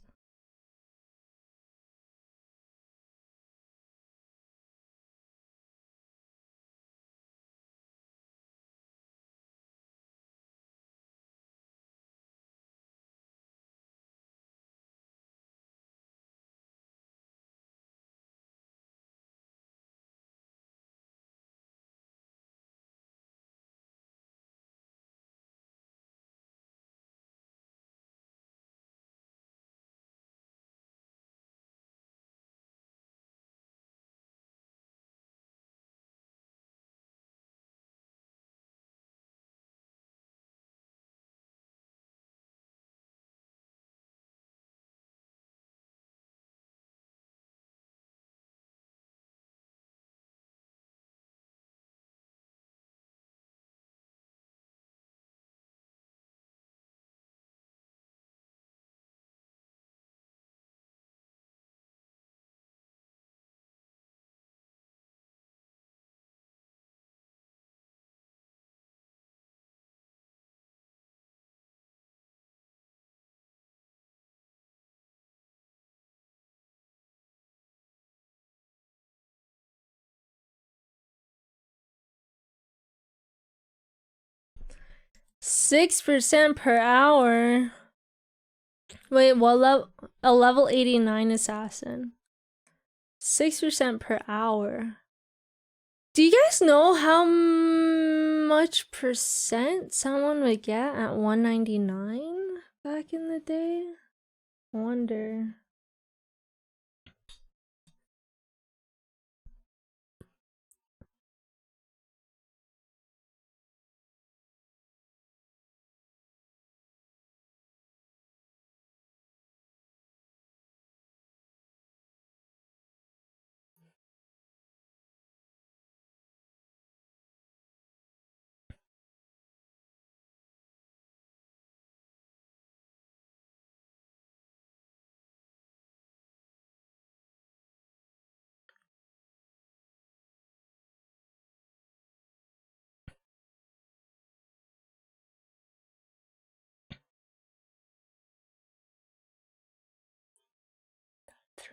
%6 per hour. Wait, what a level 89 assassin. 6% per hour. Do you guys know how much percent someone would get at 199 back in the day? I wonder.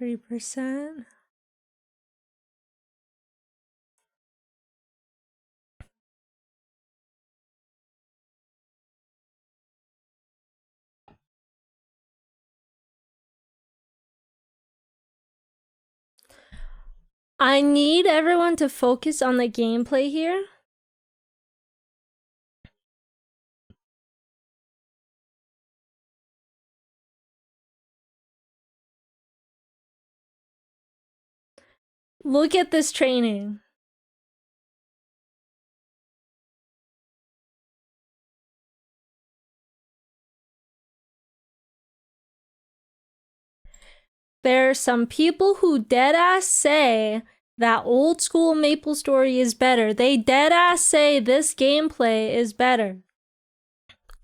%3. I need everyone to focus on the gameplay here. Look at this training. There are some people who deadass say that old school MapleStory is better. They deadass say this gameplay is better.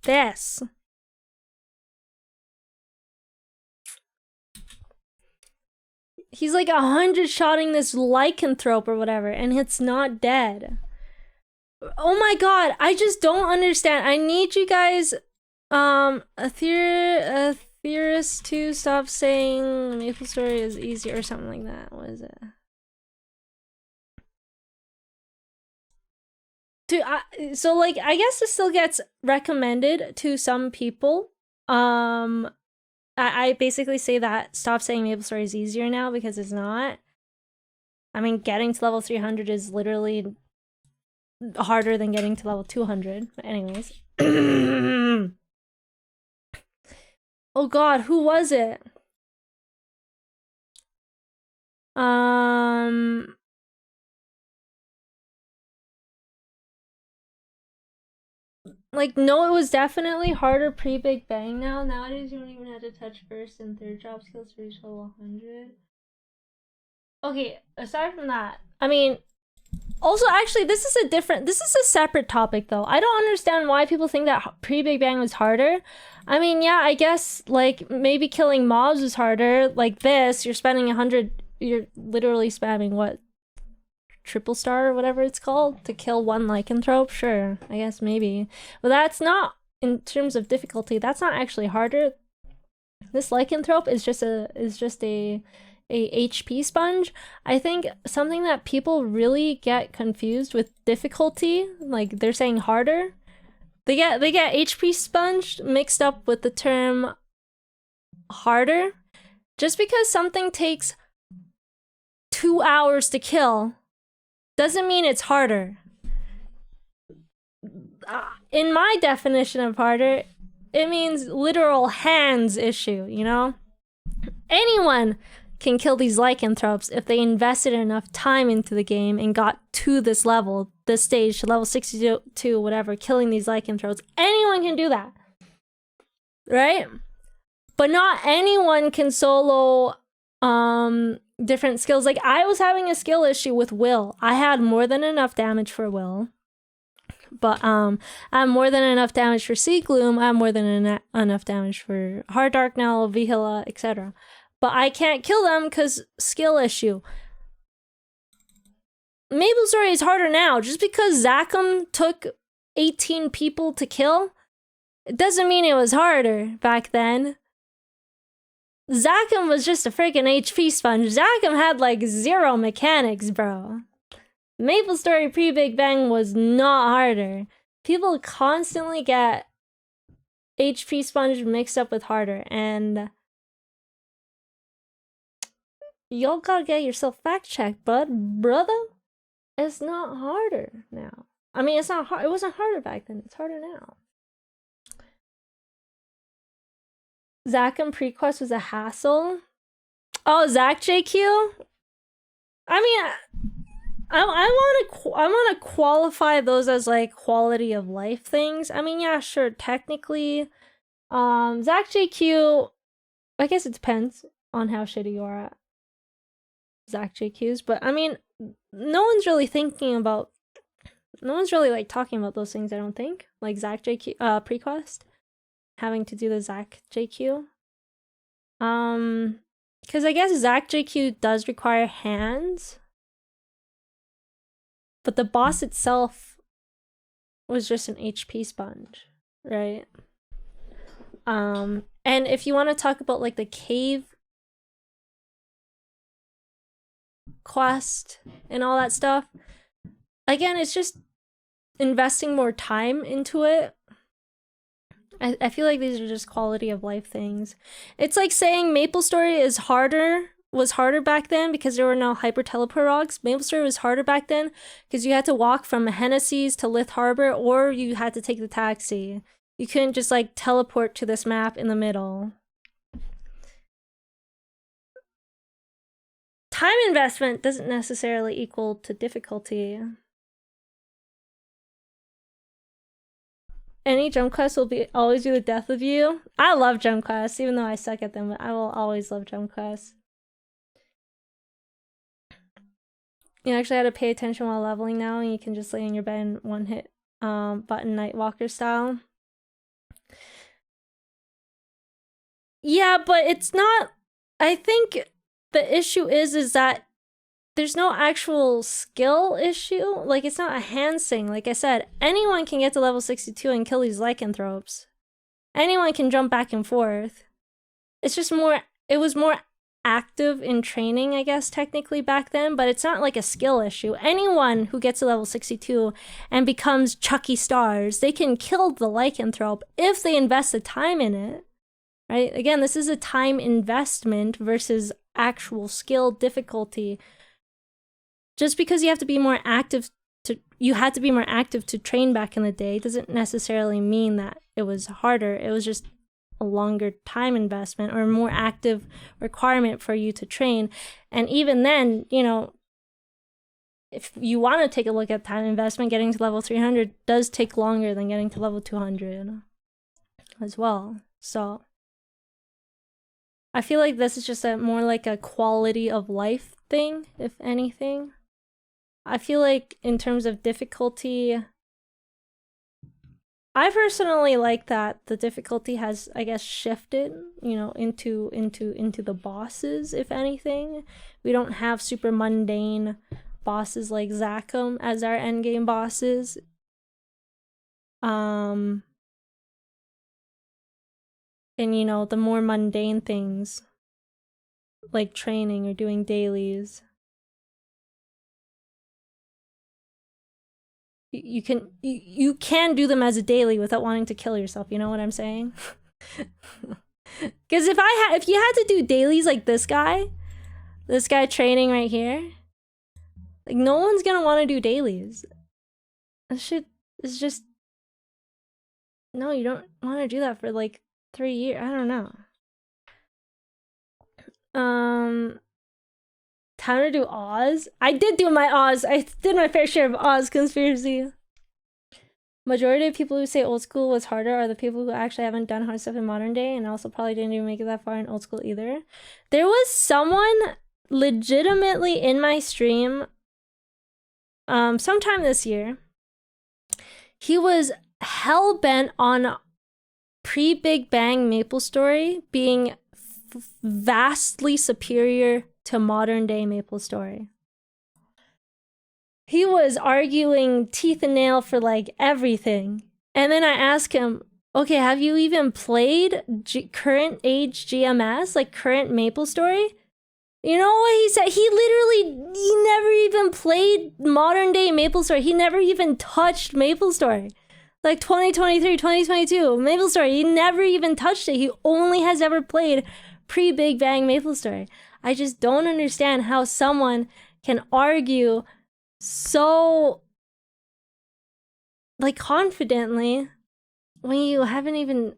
This. He's like 100-shotting this lycanthrope or whatever, and it's not dead. Oh my god, I just don't understand. I need you guys, Athyris, Athyris 2, stop saying MapleStory is easy or something like that. What is it? So like, I guess it still gets recommended to some people. I basically say that stop saying MapleStory is easier now because it's not. I mean, getting to level 300 is literally harder than getting to level 200. But anyways. Oh god, who was it? Like, no, it was definitely harder pre-Big Bang now. Nowadays, you don't even have to touch first and third job skills to reach level 100. Okay, aside from that, I mean, also, actually, this is a separate topic, though. I don't understand why people think that pre-Big Bang was harder. I mean, yeah, I guess, like, maybe killing mobs was harder. Like this, you're spending 100, you're literally spamming, what, triple star or whatever it's called to kill one lycanthrope. Sure, I guess maybe, but that's not, in terms of difficulty, that's not actually harder. This lycanthrope is just a HP sponge. I think something that people really get confused with difficulty, like they're saying harder, they get HP sponge mixed up with the term harder. Just because something takes 2 hours to kill doesn't mean it's harder. In my definition of harder, it means literal hands issue, you know? Anyone can kill these lycanthropes if they invested enough time into the game and got to this level, this stage, to level 62, whatever, killing these lycanthropes. Anyone can do that, right? But not anyone can solo different skills. Like, I was having a skill issue with Will. I had more than enough damage for Will, but I have more than enough damage for Sea Gloom. I have more than enough damage for Hard Darknell, Vihila, etc. But I can't kill them because skill issue. MapleStory is harder now. Just because Zachem took 18 people to kill, it doesn't mean it was harder back then. Zachem was just a freaking HP sponge. Zachem had like 0 mechanics, bro. MapleStory pre-Big Bang was not harder. People constantly get HP sponge mixed up with harder, and y'all gotta get yourself fact-checked, brother. It's not harder now. I mean, it's not hard. It wasn't harder back then. It's harder now. Zachem Prequest was a hassle. Oh, Zach JQ? I mean, I want to qualify those as like quality of life things. I mean, yeah, sure, technically, Zach JQ, I guess it depends on how shitty you are at Zach JQs, but I mean, no one's really like talking about those things, I don't think. Like Zach JQ, Prequest, having to do the Zach JQ. Because I guess Zach JQ does require hands, but the boss itself was just an HP sponge, right? And if you want to talk about like the cave quest and all that stuff, again, it's just investing more time into it. I feel like these are just quality of life things. It's like saying MapleStory was harder back then because there were no hyper teleport rocks. MapleStory was harder back then because you had to walk from Hennessy's to Lith Harbor, or you had to take the taxi. You couldn't just like teleport to this map in the middle. Time investment doesn't necessarily equal to difficulty. Any jump quests will always be the death of you. I love jump quests, even though I suck at them, but I will always love jump quests. You actually have to pay attention while leveling now, and you can just lay in your bed and one hit button Nightwalker style. Yeah, but it's not. I think the issue is that there's no actual skill issue. Like, it's not a hands thing. Like I said, anyone can get to level 62 and kill these lycanthropes. Anyone can jump back and forth. it's just more, it was more active in training, I guess, technically back then, but it's not like a skill issue. Anyone who gets to level 62 and becomes Chucky Stars, they can kill the lycanthrope if they invest the time in it, right? Again, this is a time investment versus actual skill difficulty. Just because you have to be more active you had to be more active to train back in the day doesn't necessarily mean that it was harder. It was just a longer time investment or a more active requirement for you to train. And even then, you know, if you want to take a look at time investment, getting to level 300 does take longer than getting to level 200 as well. So I feel like this is just more like a quality of life thing, if anything. I feel like in terms of difficulty, I personally like that the difficulty has, I guess, shifted, you know, into the bosses, if anything. We don't have super mundane bosses like Zakum as our endgame bosses. And, you know, the more mundane things, like training or doing dailies, you can do them as a daily without wanting to kill yourself. You know what I'm saying? Because if you had to do dailies like this guy training right here, like no one's gonna want to do dailies. That shit is just, no, you don't want to do that for like 3 years. I don't know. Time to do Oz. I did do my Oz. I did my fair share of Oz conspiracy. Majority of people who say old school was harder are the people who actually haven't done hard stuff in modern day, and also probably didn't even make it that far in old school either. There was someone legitimately in my stream sometime this year. He was hell-bent on pre-Big Bang MapleStory being vastly superior to modern day MapleStory. He was arguing teeth and nail for like everything. And then I asked him, okay, have you even played current age GMS, like current MapleStory? You know what he said? He never even played modern day MapleStory. He never even touched MapleStory. Like 2023, 2022, MapleStory, he never even touched it. He only has ever played pre-Big Bang MapleStory. I just don't understand how someone can argue so like confidently when you haven't even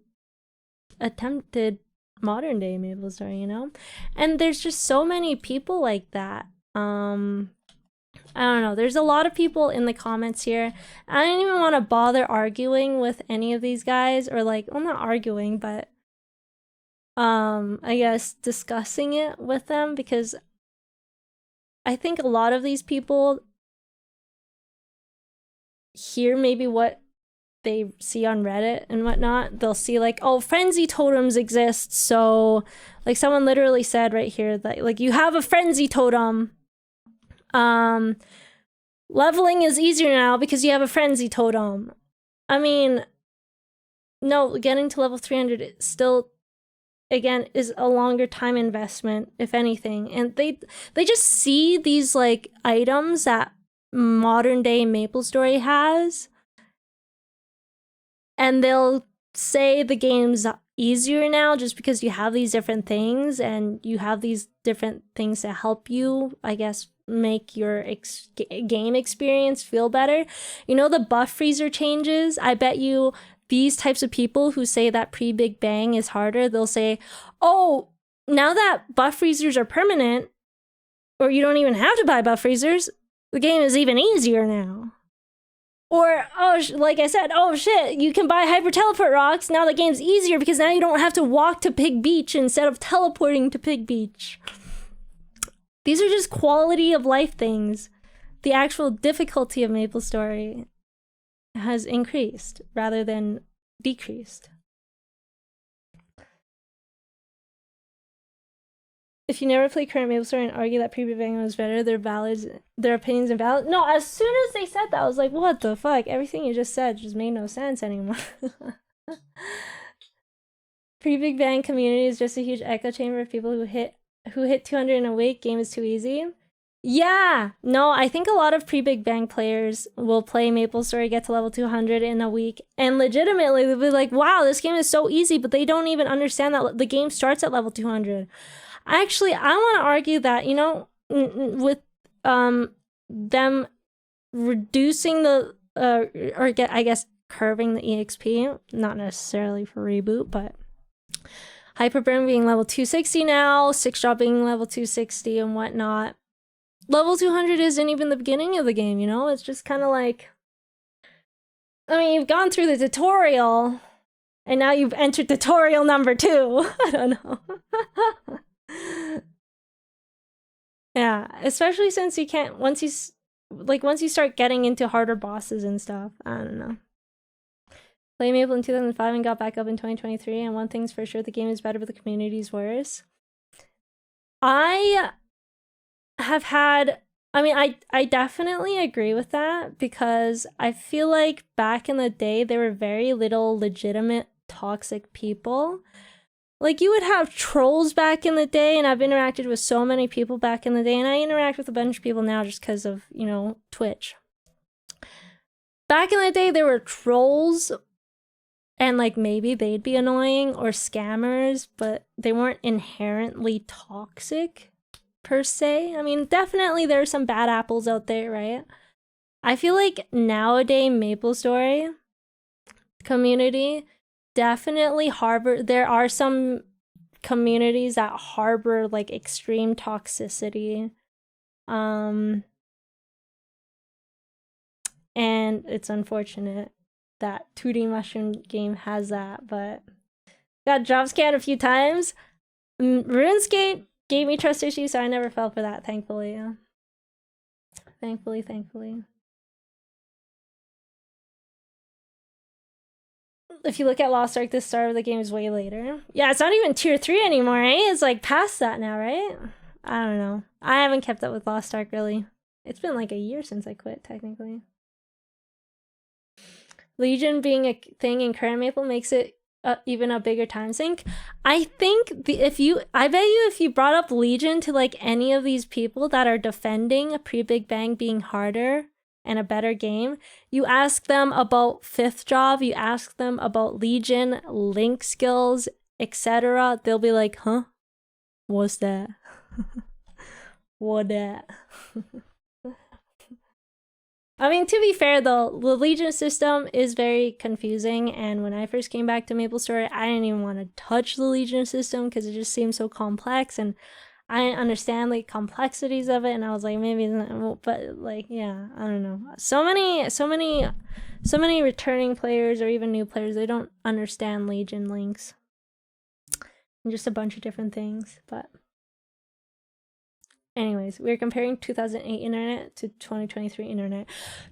attempted modern day MapleStory, you know? And there's just so many people like that. I don't know. There's a lot of people in the comments here. I didn't even want to bother arguing with any of these guys, or like, well, not arguing, but I guess discussing it with them, because I think a lot of these people hear maybe what they see on Reddit and whatnot. They'll see like, oh, frenzy totems exist, so like someone literally said right here that like you have a frenzy totem. Leveling is easier now because you have a frenzy totem. I mean, no, getting to level 300 still, again, is a longer time investment, if anything. And they just see these like items that modern day MapleStory has, and they'll say the game's easier now just because you have these different things and you have these different things to help you, I guess, make your game experience feel better. You know, the buff freezer changes. I bet you these types of people who say that pre-Big Bang is harder, they'll say, oh, now that buff freezers are permanent, or you don't even have to buy buff freezers, the game is even easier now. Or, oh, like I said, oh shit, you can buy hyper teleport rocks, now the game's easier because now you don't have to walk to Pig Beach instead of teleporting to Pig Beach. These are just quality of life things. The actual difficulty of MapleStory has increased rather than decreased. If you never play current MapleStory and argue that pre-Big Bang was better, their opinions are valid. No, as soon as they said that, I was like, what the fuck? Everything you just said just made no sense anymore. Pre-Big Bang community is just a huge echo chamber of people who hit 200 in a week. Game is too easy. Yeah, no, I think a lot of pre-Big Bang players will play MapleStory, get to level 200 in a week, and legitimately they'll be like, wow, this game is so easy, but they don't even understand that the game starts at level 200. Actually, I want to argue that, you know, with them reducing the, I guess, curving the EXP, not necessarily for reboot, but Hyperburn being level 260 now, 6-drop being level 260 and whatnot. Level 200 isn't even the beginning of the game, you know? It's just kind of like... I mean, you've gone through the tutorial, and now you've entered tutorial number 2. I don't know. Yeah, especially since you can't... Once you start getting into harder bosses and stuff, I don't know. Played Maple in 2005 and got back up in 2023, and one thing's for sure, the game is better, but the community's worse. I definitely agree with that, because I feel like back in the day, there were very little legitimate toxic people. Like, you would have trolls back in the day, and I've interacted with so many people back in the day, and I interact with a bunch of people now just because of, you know, Twitch. Back in the day, there were trolls, and like maybe they'd be annoying, or scammers, but they weren't inherently toxic per se. I mean, definitely there are some bad apples out there, right? I feel like nowadays MapleStory community definitely there are some communities that harbor like extreme toxicity. And it's unfortunate that 2D Mushroom game has that, but got job scanned a few times. RuneScape gave me trust issues, so I never fell for that, thankfully. Thankfully. If you look at Lost Ark, the start of the game is way later. Yeah, it's not even tier 3 anymore, eh? It's like past that now, right? I don't know. I haven't kept up with Lost Ark, really. It's been like a year since I quit, technically. Legion being a thing in current Maple makes it even a bigger time sink. I think I bet you if you brought up Legion to like any of these people that are defending a pre-Big Bang being harder and a better game, you ask them about 5th job, you ask them about Legion, link skills, etc. They'll be like, huh? What's that? What that? I mean, to be fair though, the Legion system is very confusing, and when I first came back to MapleStory, I didn't even want to touch the Legion system because it just seemed so complex, and I didn't understand like complexities of it, and I was like, maybe, but like, yeah, I don't know. So many returning players or even new players, they don't understand Legion links and just a bunch of different things, but. Anyways, we're comparing 2008 internet to 2023 internet.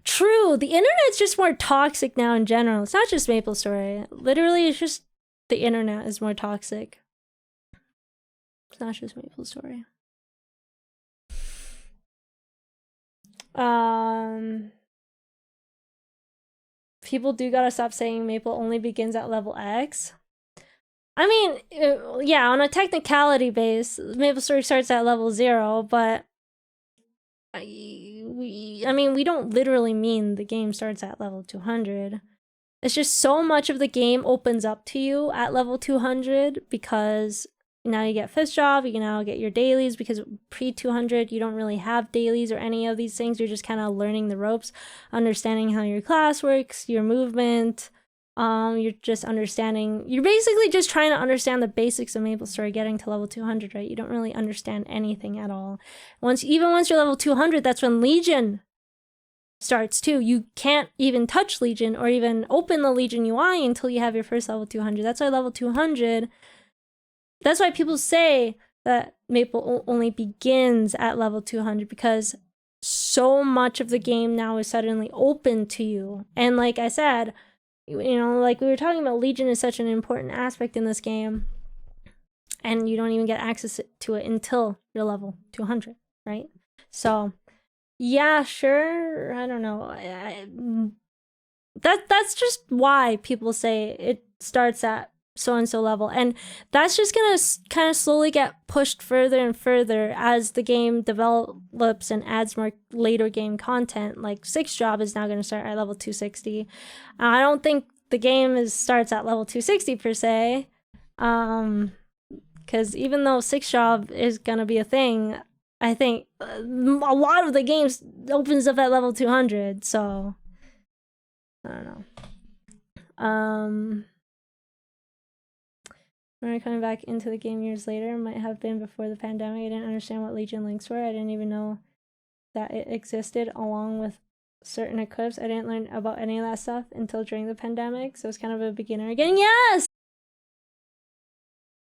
True, the internet's just more toxic now in general. It's not just MapleStory. Literally, it's just the internet is more toxic. It's not just MapleStory. People do gotta stop saying Maple only begins at level X. I mean, yeah, on a technicality base, MapleStory starts at level 0, but I mean, we don't literally mean the game starts at level 200. It's just so much of the game opens up to you at level 200 because now you get 5th job, you can now get your dailies, because pre-200 you don't really have dailies or any of these things. You're just kind of learning the ropes, understanding how your class works, your movement. You're just understanding, you're basically just trying to understand the basics of MapleStory getting to level 200, right? You don't really understand anything at all. Even once you're level 200, that's when Legion starts too. You can't even touch Legion or even open the Legion UI until you have your first level 200. That's why level 200, that's why people say that Maple only begins at level 200, because so much of the game now is suddenly open to you. And like I said, you know, like we were talking about, Legion is such an important aspect in this game, and you don't even get access to it until you're level 200, right? So, yeah, sure, I don't know. That's just why people say it starts at so-and-so level. And that's just gonna kind of slowly get pushed further and further as the game develops and adds more later game content. Like 6 Job is now gonna start at level 260. I don't think the game starts at level 260 per se. Because even though 6 Job is gonna be a thing, I think a lot of the games opens up at level 200, so I don't know. When I coming back into the game years later, might have been before the pandemic. I didn't understand what Legion links were. I didn't even know that it existed along with certain equips. I didn't learn about any of that stuff until during the pandemic, so it's kind of a beginner again. Yes!